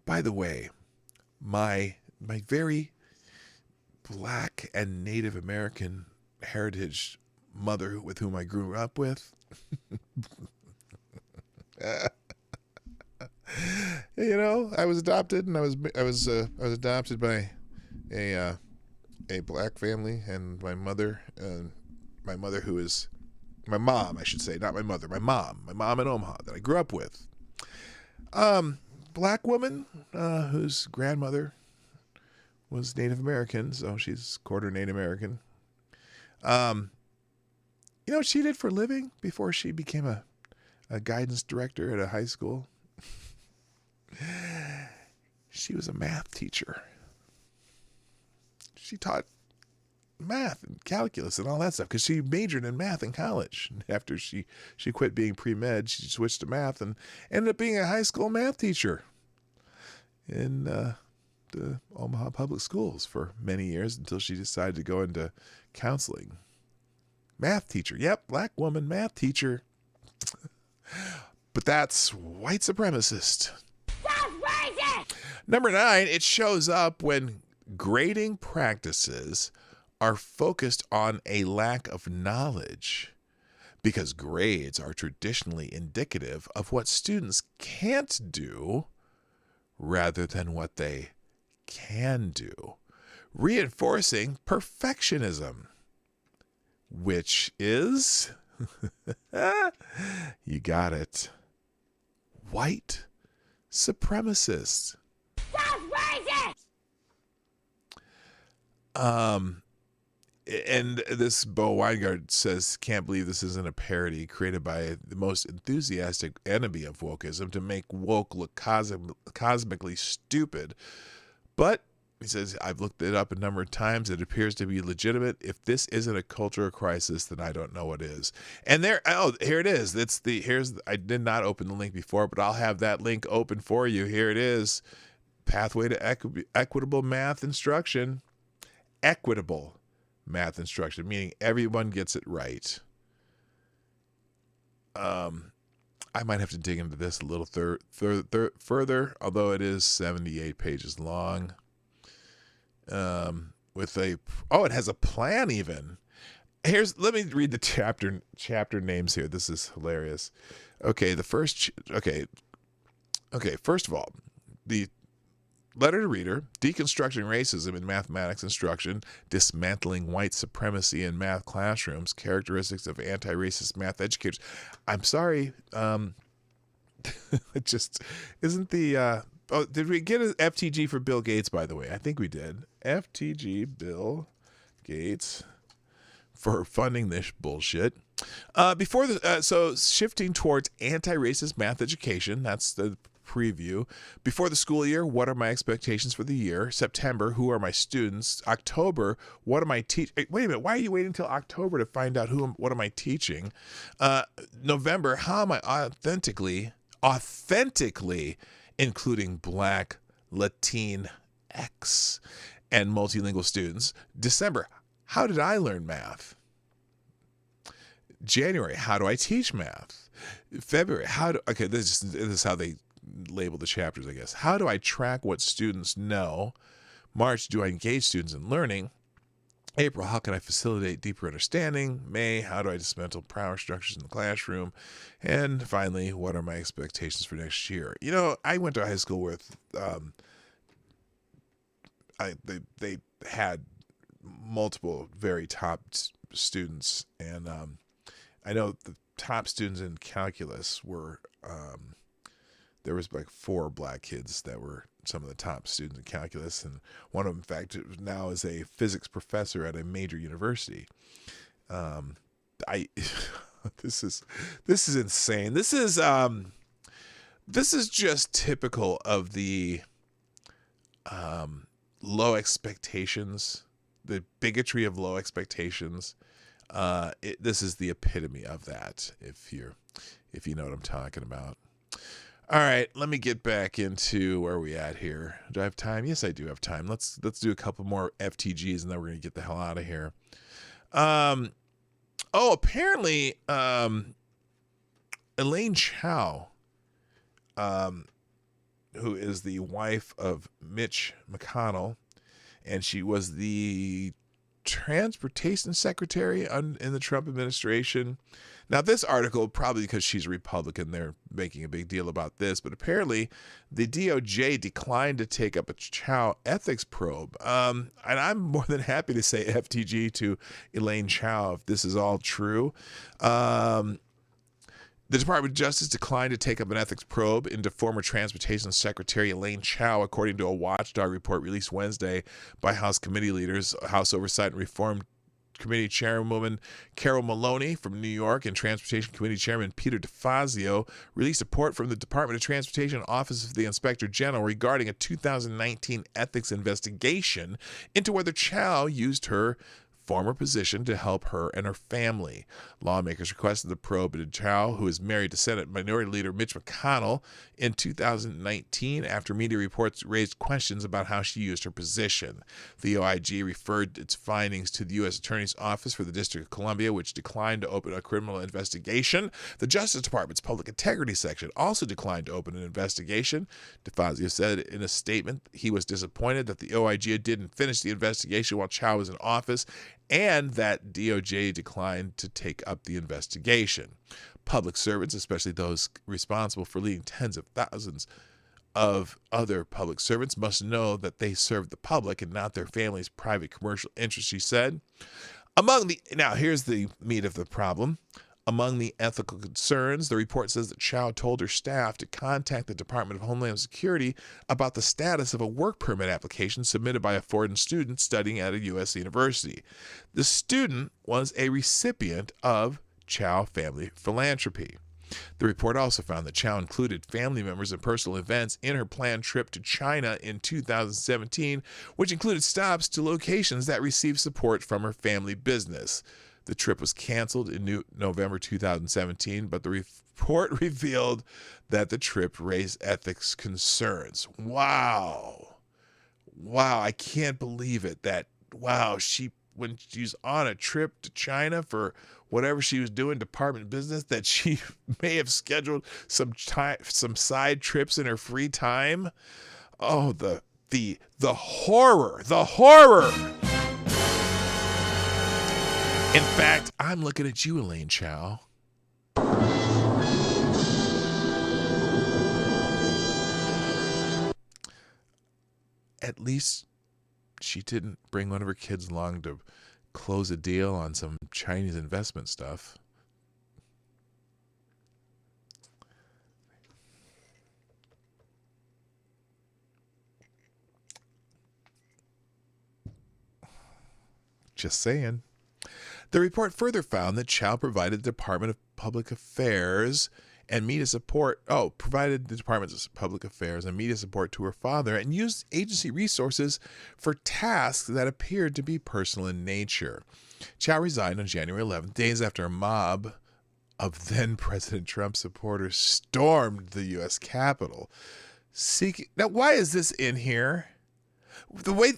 [SPEAKER 1] By the way, my very Black and Native American heritage mother with whom I grew up with, I was adopted, and I was adopted by a black family, and my mother who is my mom, I should say, not my mother, my mom in Omaha that I grew up with, black woman whose grandmother was Native American, so she's quarter Native American. You know what she did for a living before she became a guidance director at a high school? She was a math teacher. She taught math and calculus and all that stuff because she majored in math in college. After she quit being pre-med, she switched to math and ended up being a high school math teacher in the Omaha Public Schools for many years until she decided to go into counseling. Math teacher. Yep, black woman math teacher. But that's white supremacist.
[SPEAKER 9] That's racist!
[SPEAKER 1] Number 9, it shows up when grading practices are focused on a lack of knowledge, because grades are traditionally indicative of what students can't do rather than what they can do, reinforcing perfectionism, which is, you got it, white supremacists.
[SPEAKER 9] That's racist!
[SPEAKER 1] And this Bo Weingart says, can't believe this isn't a parody created by the most enthusiastic enemy of wokeism to make woke look cosmically stupid. But, he says, I've looked it up a number of times. It appears to be legitimate. If this isn't a cultural crisis, then I don't know what is. And there, here it is. I did not open the link before, but I'll have that link open for you. Here it is. Pathway to equitable math instruction. Equitable math instruction, meaning everyone gets it right. I might have to dig into this a little further, although it is 78 pages long. It has a plan even. Let me read the chapter names here. This is hilarious. Okay, first of all, the letter to reader, deconstructing racism in mathematics instruction, dismantling white supremacy in math classrooms, characteristics of anti-racist math educators. I'm sorry, it just isn't the, did we get an FTG for Bill Gates, by the way? I think we did. FTG Bill Gates for funding this bullshit. So shifting towards anti-racist math education, that's the preview. Before the school year, what are my expectations for the year? September, who are my students? October, what am I teaching? Wait a minute, why are you waiting until October to find out what am I teaching? November, how am I authentically including Black, Latin, X, and multilingual students? December, how did I learn math? January, how do I teach math? February, this is how they label the chapters, I guess. How do I track what students know? March, do I engage students in learning? April, how can I facilitate deeper understanding? May, how do I dismantle power structures in the classroom? And finally, what are my expectations for next year? You know, I went to a high school with, they had multiple very top students, and I know the top students in calculus were, there was like 4 black kids that were some of the top students in calculus, and one of them, in fact, now is a physics professor at a major university. This is insane. This is just typical of the low expectations, the bigotry of low expectations. This is the epitome of that, if you know what I'm talking about. All right, let me get back into where we at here. Do I have time? Yes, I do have time. Let's do a couple more FTGs, and then we're gonna get the hell out of here. Apparently, Elaine Chao, who is the wife of Mitch McConnell, and she was the transportation secretary in the Trump administration. Now, this article, probably because she's a Republican, they're making a big deal about this, but apparently the DOJ declined to take up a Chao ethics probe. And I'm more than happy to say FTG to Elaine Chao if this is all true. The Department of Justice declined to take up an ethics probe into former Transportation Secretary Elaine Chao, according to a watchdog report released Wednesday by House committee leaders. House Oversight and Reform Committee Chairwoman Carol Maloney from New York and Transportation Committee Chairman Peter DeFazio released a report from the Department of Transportation Office of the Inspector General regarding a 2019 ethics investigation into whether Chow used her former position to help her and her family. Lawmakers requested the probe into Chow, who is married to Senate Minority Leader Mitch McConnell, in 2019 after media reports raised questions about how she used her position. The OIG referred its findings to the U.S. Attorney's Office for the District of Columbia, which declined to open a criminal investigation. The Justice Department's Public Integrity Section also declined to open an investigation. DeFazio said in a statement he was disappointed that the OIG didn't finish the investigation while Chow was in office, and that DOJ declined to take up the investigation. Public servants, especially those responsible for leading tens of thousands of other public servants, must know that they serve the public and not their family's private commercial interests, she said. Now, here's the meat of the problem. Among the ethical concerns, the report says that Chow told her staff to contact the Department of Homeland Security about the status of a work permit application submitted by a foreign student studying at a U.S. university. The student was a recipient of Chow Family Philanthropy. The report also found that Chow included family members and personal events in her planned trip to China in 2017, which included stops to locations that received support from her family business. The trip was canceled in November 2017, but the report revealed that the trip raised ethics concerns. Wow, I can't believe it. When she's on a trip to China for whatever she was doing, department business, that she may have scheduled some side trips in her free time. Oh, the horror. In fact, I'm looking at you, Elaine Chow. At least she didn't bring one of her kids along to close a deal on some Chinese investment stuff. Just saying. The report further found that Chow provided the Department of Public Affairs and media support. Provided the Department of Public Affairs and media support to her father and used agency resources for tasks that appeared to be personal in nature. Chow resigned on January 11th, days after a mob of then-President Trump supporters stormed the U.S. Capitol. Now, why is this in here? The way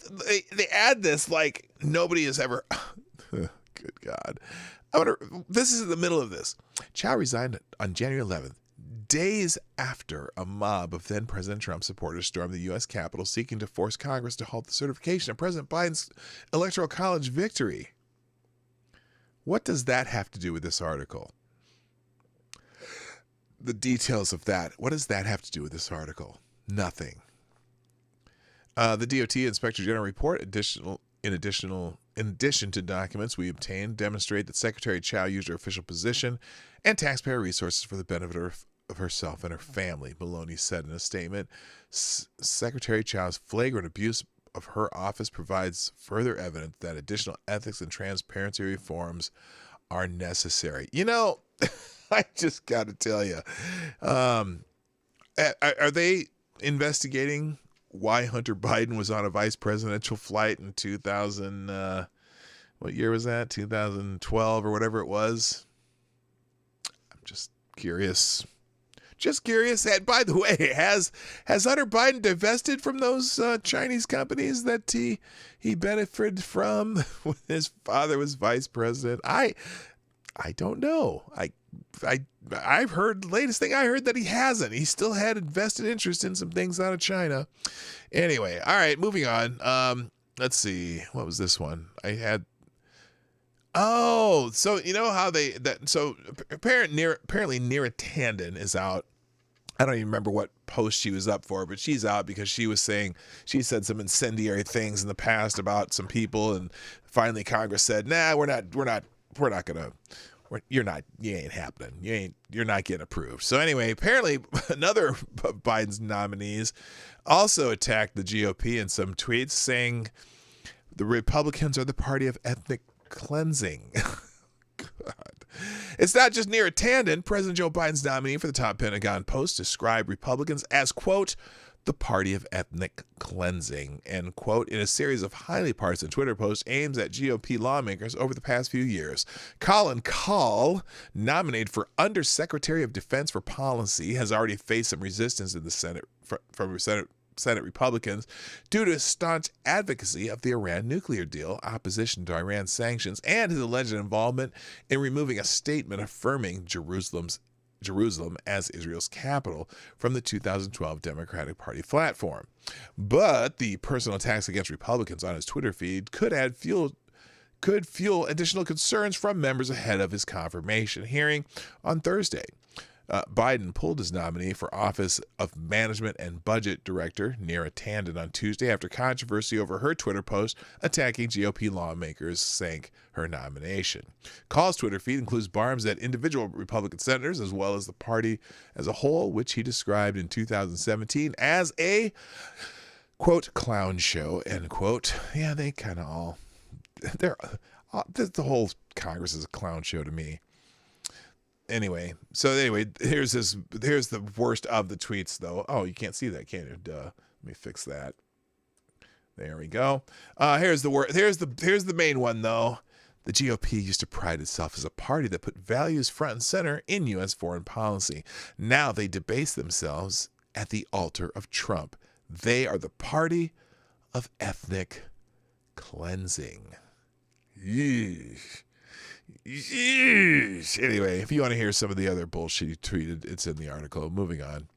[SPEAKER 1] they add this, like nobody has ever... Good God. This is in the middle of this. Chow resigned on January 11th, days after a mob of then-President Trump supporters stormed the U.S. Capitol seeking to force Congress to halt the certification of President Biden's Electoral College victory. What does that have to do with this article? The details of that. What does that have to do with this article? Nothing. The DOT Inspector General report, in addition to documents we obtained, demonstrate that Secretary Chow used her official position and taxpayer resources for the benefit of herself and her family, Maloney said in a statement. Secretary Chow's flagrant abuse of her office provides further evidence that additional ethics and transparency reforms are necessary. You know, I just got to tell you, are they investigating why Hunter Biden was on a vice presidential flight in 2000, what year was that? 2012 or whatever it was. I'm just curious. And by the way, has Hunter Biden divested from those Chinese companies that he benefited from when his father was vice president? I don't know. I've heard, the latest thing I heard, that he hasn't. He still had invested interest in some things out of China. Anyway, all right, moving on. Let's see. What was this one? So you know how apparently Neera Tanden is out. I don't even remember what post she was up for, but she's out because she said some incendiary things in the past about some people, and finally Congress said, "Nah, we're not gonna. You ain't happening. You're not getting approved." So anyway, apparently another of Biden's nominees also attacked the GOP in some tweets, saying the Republicans are the party of ethnic cleansing. God. It's not just Neera Tanden. President Joe Biden's nominee for the top Pentagon post described Republicans as, quote, the party of ethnic cleansing, end quote, in a series of highly partisan Twitter posts aimed at GOP lawmakers over the past few years. Colin Kahl, nominated for Undersecretary of Defense for Policy, has already faced some resistance in the Senate from Senate Republicans due to his staunch advocacy of the Iran nuclear deal, opposition to Iran sanctions, and his alleged involvement in removing a statement affirming Jerusalem as Israel's capital from the 2012 Democratic Party platform. But the personal attacks against Republicans on his Twitter feed could fuel additional concerns from members ahead of his confirmation hearing on Thursday. Biden pulled his nominee for Office of Management and Budget Director, Neera Tanden, on Tuesday after controversy over her Twitter post attacking GOP lawmakers sank her nomination. Kahl's Twitter feed includes barbs at individual Republican senators as well as the party as a whole, which he described in 2017 as a, quote, clown show, end quote. Yeah, they kind of all, the whole Congress is a clown show to me. Anyway, here's the worst of the tweets, though. Oh, you can't see that, can you? Duh. Let me fix that. There we go. Here's the main one, though. The GOP used to pride itself as a party that put values front and center in U.S. foreign policy. Now they debase themselves at the altar of Trump. They are the party of ethnic cleansing. Yeesh. Anyway, if you want to hear some of the other bullshit he tweeted, it's in the article. Moving on.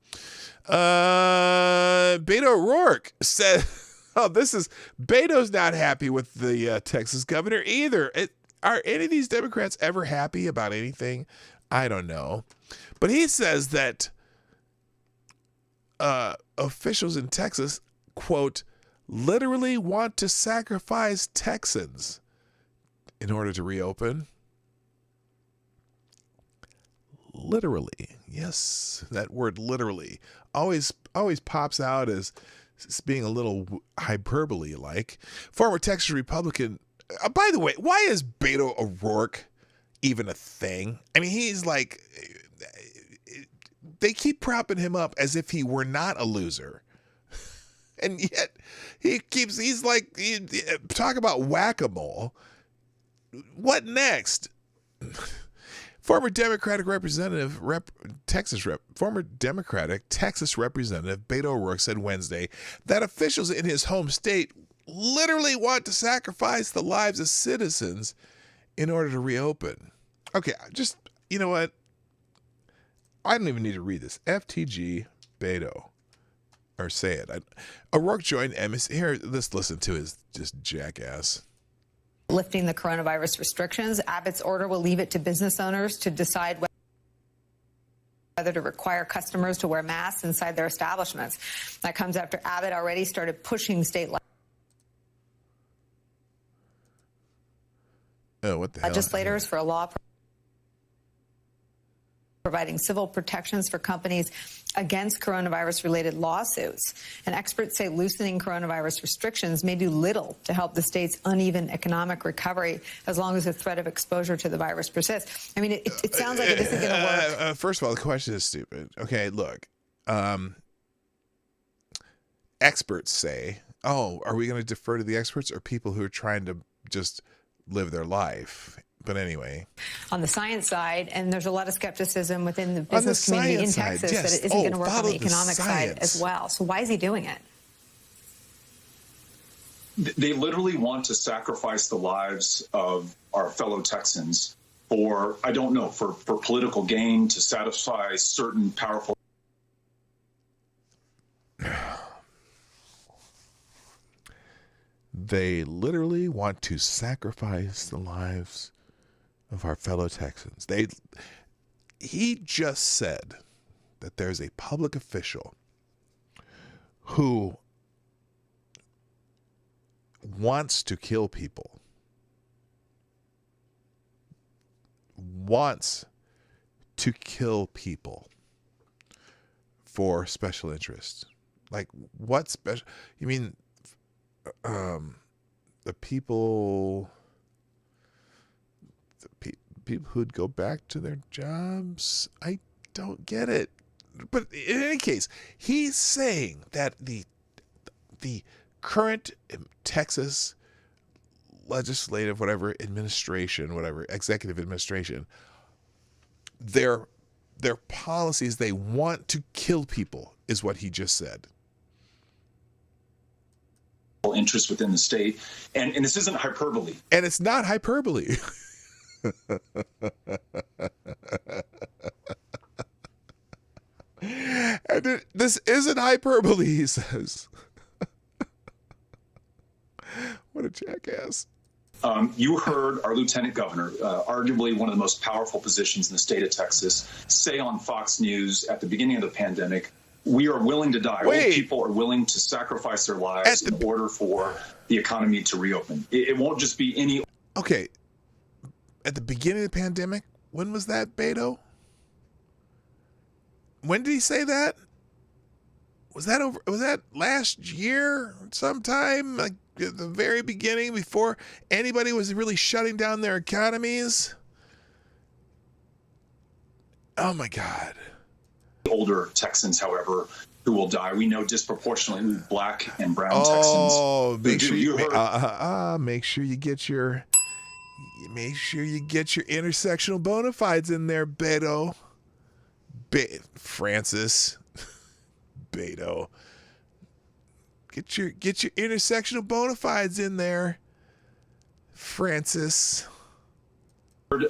[SPEAKER 1] Beto O'Rourke said, Beto's not happy with the Texas governor either. Are any of these Democrats ever happy about anything? I don't know. But he says that officials in Texas, quote, literally want to sacrifice Texans in order to reopen. Literally. Yes, that word literally always pops out as being a little hyperbole-like. Former Texas Republican, by the way, why is Beto O'Rourke even a thing? I mean, he's like, they keep propping him up as if he were not a loser. And yet he's like, talk about whack-a-mole. What next? Former Democratic Texas Representative Beto O'Rourke said Wednesday that officials in his home state literally want to sacrifice the lives of citizens in order to reopen. Okay, just, you know what? I don't even need to read this. FTG Beto. Or say it. O'Rourke joined embassy. Here, let's listen to his just jackass.
[SPEAKER 10] Lifting the coronavirus restrictions, Abbott's order will leave it to business owners to decide whether to require customers to wear masks inside their establishments. That comes after Abbott already started pushing state legislators for a law providing civil protections for companies against coronavirus-related lawsuits. And experts say loosening coronavirus restrictions may do little to help the state's uneven economic recovery as long as the threat of exposure to the virus persists. I mean, it sounds like it isn't going to work.
[SPEAKER 1] First of all, the question is stupid. Okay, look. Experts say, oh, are we going to defer to the experts or people who are trying to just live their life? But anyway.
[SPEAKER 10] On the science side, and there's a lot of skepticism within the business community in Texas that it isn't going to work on the economic side as well. So why is he doing it?
[SPEAKER 11] They literally want to sacrifice the lives of our fellow Texans for, I don't know, for political gain, to satisfy certain powerful.
[SPEAKER 1] They literally want to sacrifice the lives of our fellow Texans. He just said that there's a public official who wants to kill people, for special interests. Like, what special? You mean the people? people who'd go back to their jobs. I don't get it. But in any case, he's saying that the current Texas legislative, executive administration, their policies, they want to kill people, is what he just said.
[SPEAKER 11] Interest within the state, and this isn't hyperbole.
[SPEAKER 1] And it's not hyperbole. And this isn't hyperbole, he says. What a jackass.
[SPEAKER 11] You heard our lieutenant governor, arguably one of the most powerful positions in the state of Texas, say on Fox News at the beginning of the pandemic, we are willing to die. Old people are willing to sacrifice their lives in order for the economy to reopen. It won't just be any.
[SPEAKER 1] Okay. At the beginning of the pandemic, when was that, Beto? When did he say that? Was that last year sometime? Like at the very beginning, before anybody was really shutting down their economies? Oh my God.
[SPEAKER 11] Older Texans, however, who will die. We know disproportionately black and brown Texans.
[SPEAKER 1] Oh, make sure you get your intersectional bona fides in there, Beto. Francis. Beto. Get your intersectional bona fides in there, Francis.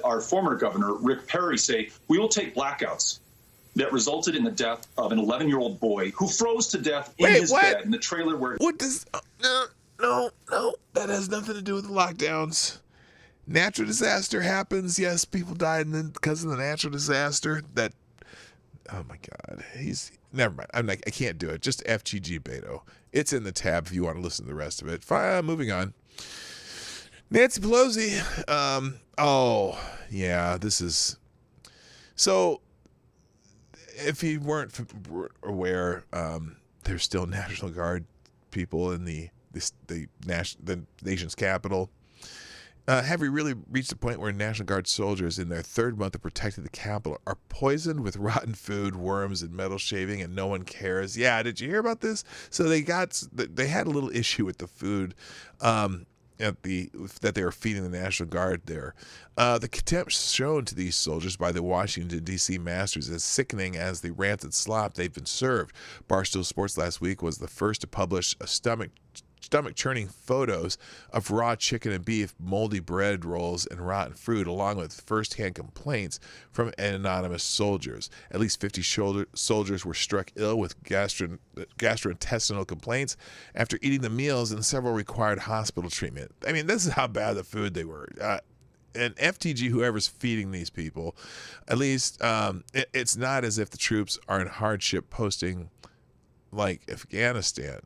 [SPEAKER 11] Our former governor, Rick Perry, say, we will take blackouts that resulted in the death of an 11-year-old boy who froze to death in his bed in the trailer where...
[SPEAKER 1] What does... No. That has nothing to do with the lockdowns. Natural disaster happens. Yes, people died because of the natural disaster. That... Oh, my God. Never mind. I can't do it. Just FTG Beto. It's in the tab if you want to listen to the rest of it. Fine, moving on. Nancy Pelosi. Oh, yeah, this is... So... If you weren't aware, there's still National Guard people in the nation's capital. Have we really reached the point where National Guard soldiers in their third month of protecting the capital are poisoned with rotten food, worms, and metal shaving, and no one cares? Yeah, did you hear about this? So they had a little issue with the food that they were feeding the National Guard there. The contempt shown to these soldiers by the Washington, D.C. masters is sickening as the rancid slop they've been served. Barstool Sports last week was the first to publish a stomach-churning photos of raw chicken and beef, moldy bread rolls, and rotten fruit, along with first-hand complaints from anonymous soldiers. At least 50 soldiers were struck ill with gastrointestinal complaints after eating the meals, and several required hospital treatment. I mean, this is how bad the food they were. And FTG, whoever's feeding these people, at least it's not as if the troops are in hardship posting like Afghanistan,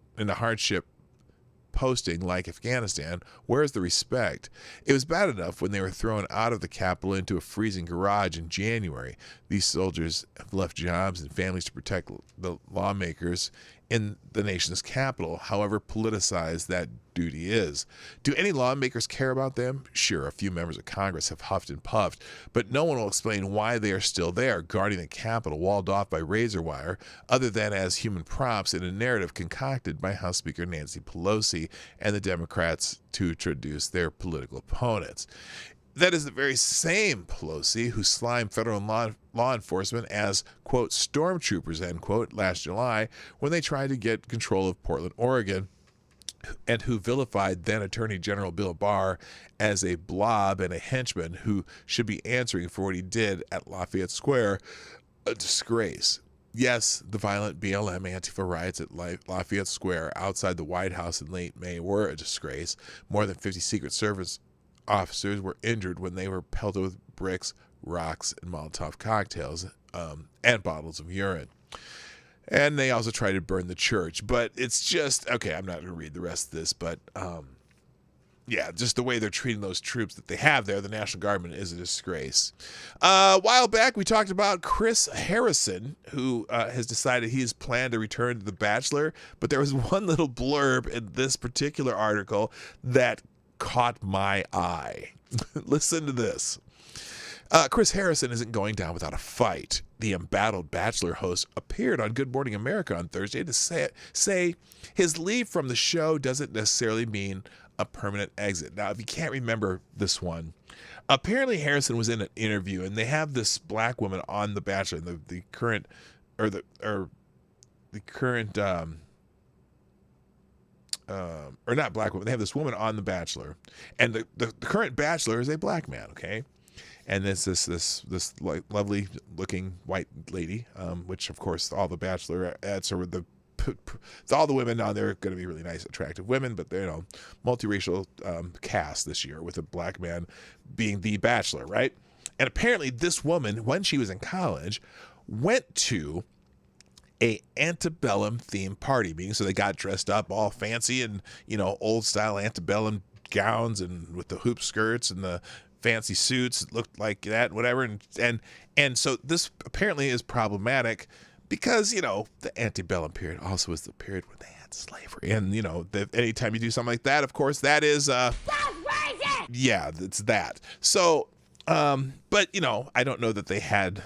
[SPEAKER 1] where's the respect? It was bad enough when they were thrown out of the Capitol into a freezing garage in January. These soldiers have left jobs and families to protect the lawmakers in the nation's capital, however politicized that duty is. Do any lawmakers care about them? Sure, a few members of Congress have huffed and puffed, but no one will explain why they are still there, guarding the Capitol, walled off by razor wire, other than as human props in a narrative concocted by House Speaker Nancy Pelosi and the Democrats to introduce their political opponents. That is the very same Pelosi who slimed federal law enforcement as, quote, stormtroopers, end quote, last July when they tried to get control of Portland, Oregon, and who vilified then Attorney General Bill Barr as a blob and a henchman who should be answering for what he did at Lafayette Square, a disgrace. Yes, the violent BLM Antifa riots at Lafayette Square outside the White House in late May were a disgrace. More than 50 Secret Service officers were injured when they were pelted with bricks, rocks, and Molotov cocktails and bottles of urine. And they also tried to burn the church. But it's just, okay, I'm not going to read the rest of this, but yeah, just the way they're treating those troops that they have there, the National Guardmen, is a disgrace. A while back, we talked about Chris Harrison, who has decided he has planned to return to The Bachelor. But there was one little blurb in this particular article that caught my eye. Listen to this. Chris Harrison isn't going down without a fight. The embattled Bachelor host appeared on Good Morning America on Thursday to say his leave from the show doesn't necessarily mean a permanent exit. Now, if you can't remember this one, apparently Harrison was in an interview, and they have this black woman on The Bachelor, the current or not black woman. They have this woman on The Bachelor, and the current Bachelor is a black man. Okay. And this like lovely looking white lady, which of course all the Bachelorettes or all the women on there are going to be really nice, attractive women, but they're multiracial cast this year with a black man being the Bachelor, right? And apparently this woman, when she was in college, went to a antebellum themed party meeting. So they got dressed up all fancy and old style antebellum gowns and with the hoop skirts and the fancy suits, looked like that, whatever, and so this apparently is problematic because the antebellum period also was the period when they had slavery, and anytime you do something like that, of course, that is yeah, it's that. So, but I don't know that they had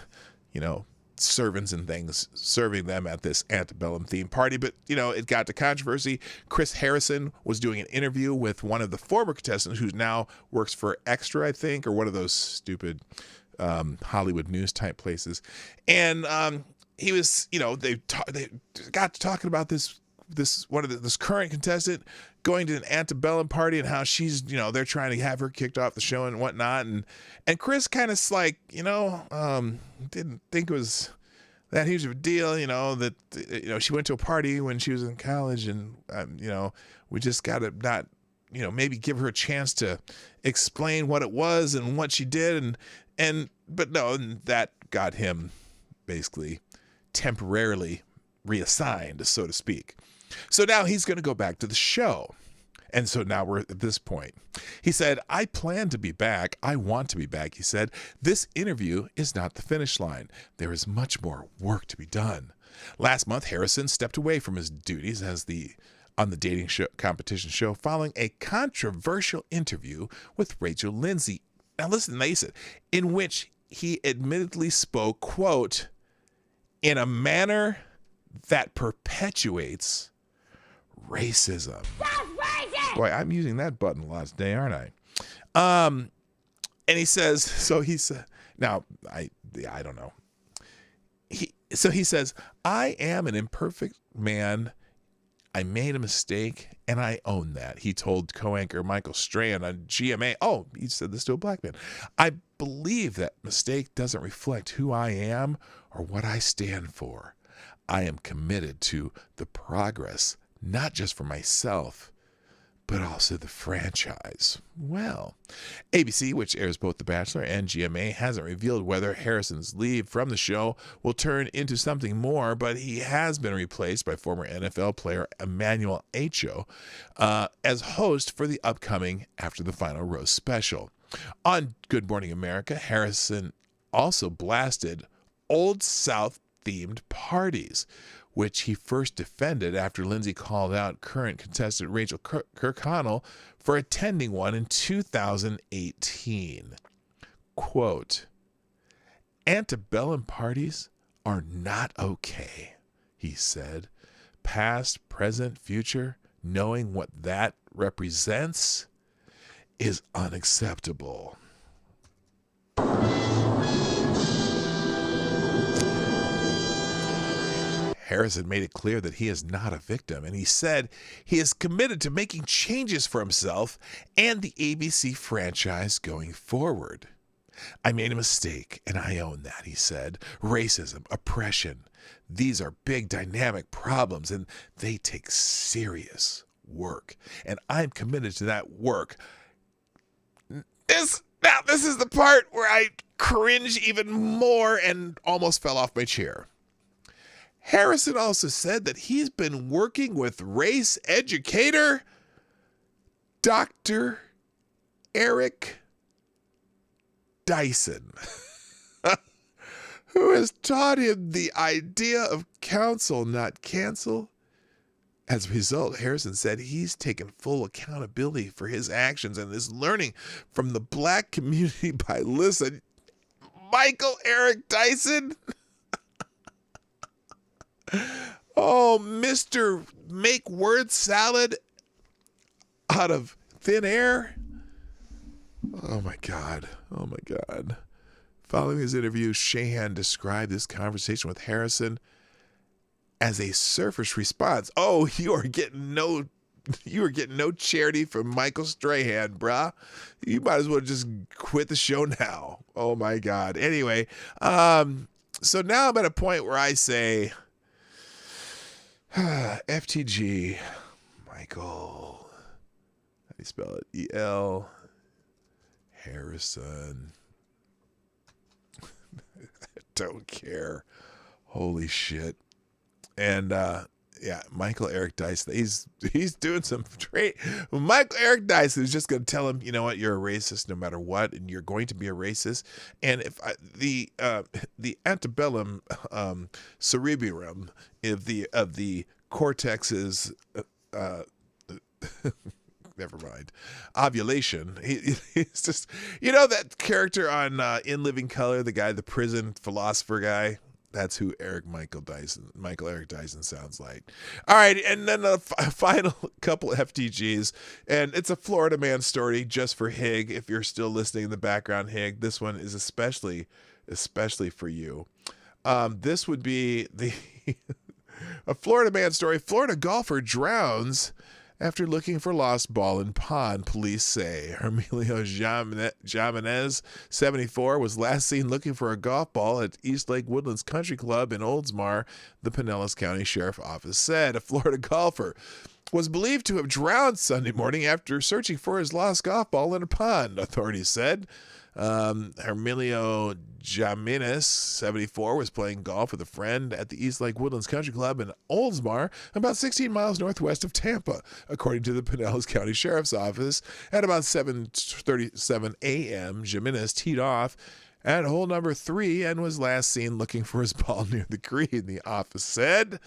[SPEAKER 1] servants and things serving them at this antebellum themed party, but it got to controversy. Chris Harrison was doing an interview with one of the former contestants who now works for Extra, I think, or one of those stupid Hollywood news type places, and he was they got to talking about this current contestant going to an antebellum party and how she's they're trying to have her kicked off the show and whatnot, and Chris kind of like didn't think it was that huge of a deal, that she went to a party when she was in college, and we just gotta not maybe give her a chance to explain what it was and what she did, but no, and that got him basically temporarily reassigned, so to speak. So now he's going to go back to the show. And so now we're at this point. He said, I plan to be back. I want to be back. He said, this interview is not the finish line. There is much more work to be done. Last month, Harrison stepped away from his duties on the dating show, competition show following a controversial interview with Rachel Lindsay. Now listen, Mason, in which he admittedly spoke, quote, in a manner that perpetuates racism. Boy, I'm using that button a lot today, aren't I? And he says, now I don't know. He says, I am an imperfect man. I made a mistake and I own that. He told co-anchor Michael Strahan on GMA. Oh, he said this to a black man. I believe that mistake doesn't reflect who I am or what I stand for. I am committed to the progress, not just for myself, but also the franchise. Well, ABC, which airs both The Bachelor and GMA, hasn't revealed whether Harrison's leave from the show will turn into something more, but he has been replaced by former NFL player Emmanuel Acho as host for the upcoming After the Final Rose special. On Good Morning America, Harrison also blasted Old South themed parties, which he first defended after Lindsay called out current contestant Rachel Kirkconnell for attending one in 2018. Quote, antebellum parties are not okay, he said. Past, present, future, knowing what that represents is unacceptable. Harrison made it clear that he is not a victim, and he said he is committed to making changes for himself and the ABC franchise going forward. I made a mistake, and I own that, he said. Racism, oppression, these are big dynamic problems, and they take serious work, and I'm committed to that work. This is the part where I cringe even more and almost fell off my chair. Harrison also said that he's been working with race educator Dr. Eric Dyson, who has taught him the idea of counsel, not cancel. As a result, Harrison said he's taken full accountability for his actions and is learning from the black community by listening. Michael Eric Dyson. Oh, Mr. Make word salad out of thin air. Oh my God. Oh my God. Following his interview, Shahan described this conversation with Harrison as a surface response. Oh, you are getting no charity from Michael Strahan, brah. You might as well just quit the show now. Oh my God. Anyway, so now I'm at a point where I say, FTG, Michael, how do you spell it? E-L, Harrison. Don't care. Holy shit. And yeah, Michael Eric Dyson. He's doing some great. Michael Eric Dyson is just going to tell him, you know what, you're a racist no matter what, and you're going to be a racist. And if the antebellum cerebrum of the cortex's never mind, ovulation. He's just, you know, that character on In Living Color, the guy, the prison philosopher guy. That's who Michael Eric Dyson sounds like. All right, and then a final couple FTGs, and it's a Florida man story just for Hig. If you're still listening in the background, Hig, this one is especially for you. This would be a Florida man story. Florida golfer drowns after looking for lost ball in pond, police say. Hermelio Jimenez, 74, was last seen looking for a golf ball at East Lake Woodlands Country Club in Oldsmar, the Pinellas County Sheriff's Office said. A Florida golfer was believed to have drowned Sunday morning after searching for his lost golf ball in a pond, authorities said. Hermelio Jimenez, 74, was playing golf with a friend at the East Lake Woodlands Country Club in Oldsmar, about 16 miles northwest of Tampa, according to the Pinellas County Sheriff's Office. At about 7:37 a.m., Jimenez teed off at hole number 3 and was last seen looking for his ball near the green, the office said.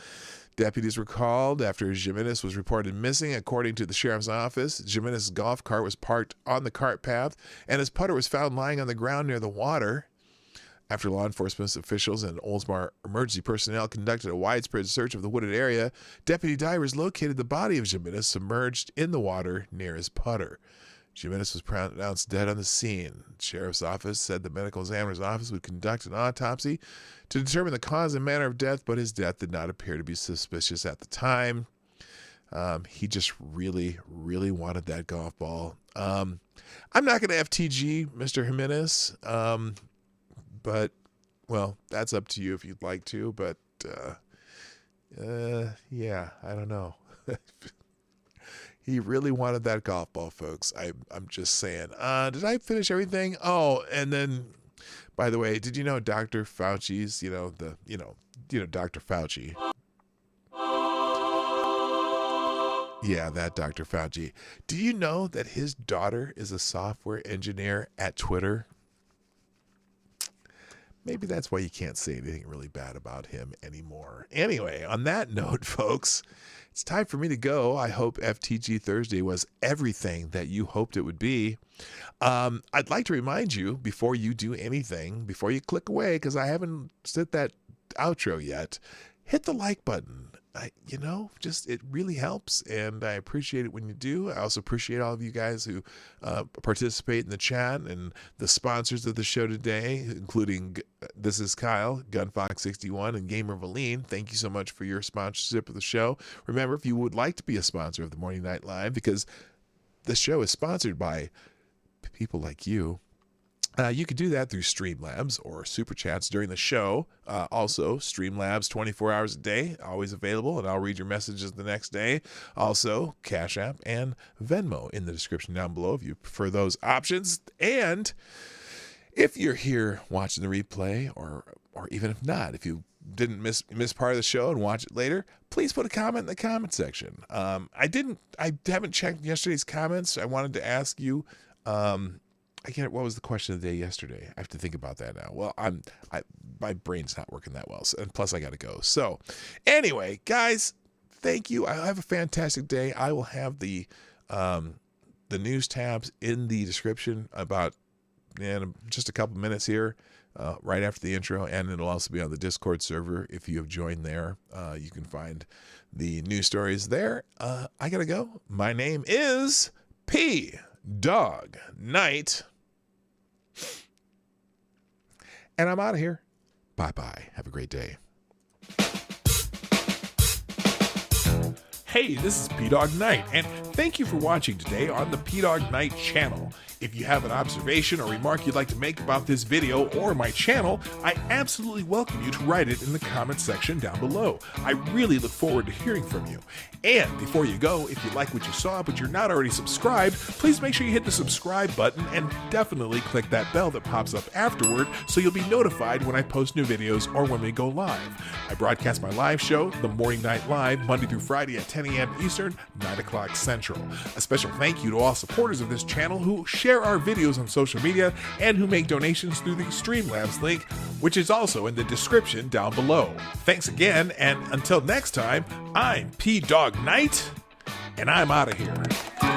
[SPEAKER 1] Deputies were called after Jimenez was reported missing. According to the sheriff's office, Jimenez's golf cart was parked on the cart path, and his putter was found lying on the ground near the water. After law enforcement officials and Oldsmar emergency personnel conducted a widespread search of the wooded area, deputy divers located the body of Jimenez submerged in the water near his putter. Jimenez was pronounced dead on the scene. The sheriff's office said the medical examiner's office would conduct an autopsy to determine the cause and manner of death, but his death did not appear to be suspicious at the time. He just really, really wanted that golf ball. I'm not going to FTG Mr. Jimenez, but, well, that's up to you if you'd like to, but, yeah, I don't know. He really wanted that golf ball, folks. I'm just saying. Did I finish everything? Oh, and then, by the way, did you know Dr. Fauci's, Dr. Fauci? Yeah, that Dr. Fauci. Do you know that his daughter is a software engineer at Twitter? Maybe that's why you can't say anything really bad about him anymore. Anyway, on that note, folks, it's time for me to go. I hope FTG Thursday was everything that you hoped it would be. I'd like to remind you, before you do anything, before you click away, because I haven't said that outro yet, hit the like button. It really helps, and I appreciate it when you do. I also appreciate all of you guys who participate in the chat and the sponsors of the show today, including This Is Kyle, Gunfox61, and Gamer Valine. Thank you so much for your sponsorship of the show. Remember, if you would like to be a sponsor of the Morning Night Live, because the show is sponsored by people like you, you could do that through Streamlabs or SuperChats during the show. Also, Streamlabs 24 hours a day, always available, and I'll read your messages the next day. Also, Cashapp and Venmo in the description down below if you prefer those options. And if you're here watching the replay, or even if not, if you didn't miss part of the show and watch it later, please put a comment in the comment section. I haven't checked yesterday's comments. I wanted to ask you, what was the question of the day yesterday? I have to think about that now. Well, my brain's not working that well, and plus I got to go. So, anyway, guys, thank you. I have a fantastic day. I will have the news tabs in the description about just a couple minutes here. right after the intro, and it'll also be on the Discord server. If you have joined there, you can find the news stories there. I gotta go. My name is Dawg Knight, and I'm out of here. Bye-bye. Have a great day. Hey, this is Dawg Knight, and thank you for watching today on the Dawg Knight Channel. If you have an observation or remark you'd like to make about this video or my channel, I absolutely welcome you to write it in the comments section down below. I really look forward to hearing from you. And before you go, if you like what you saw but you're not already subscribed, please make sure you hit the subscribe button and definitely click that bell that pops up afterward so you'll be notified when I post new videos or when we go live. I broadcast my live show, The Morning Night Live, Monday through Friday at 10 a.m. Eastern, 9 o'clock Central. A special thank you to all supporters of this channel who share our videos on social media and who make donations through the Streamlabs link, which is also in the description down below. Thanks again, and until next time, I'm Dawg Knight, and I'm out of here.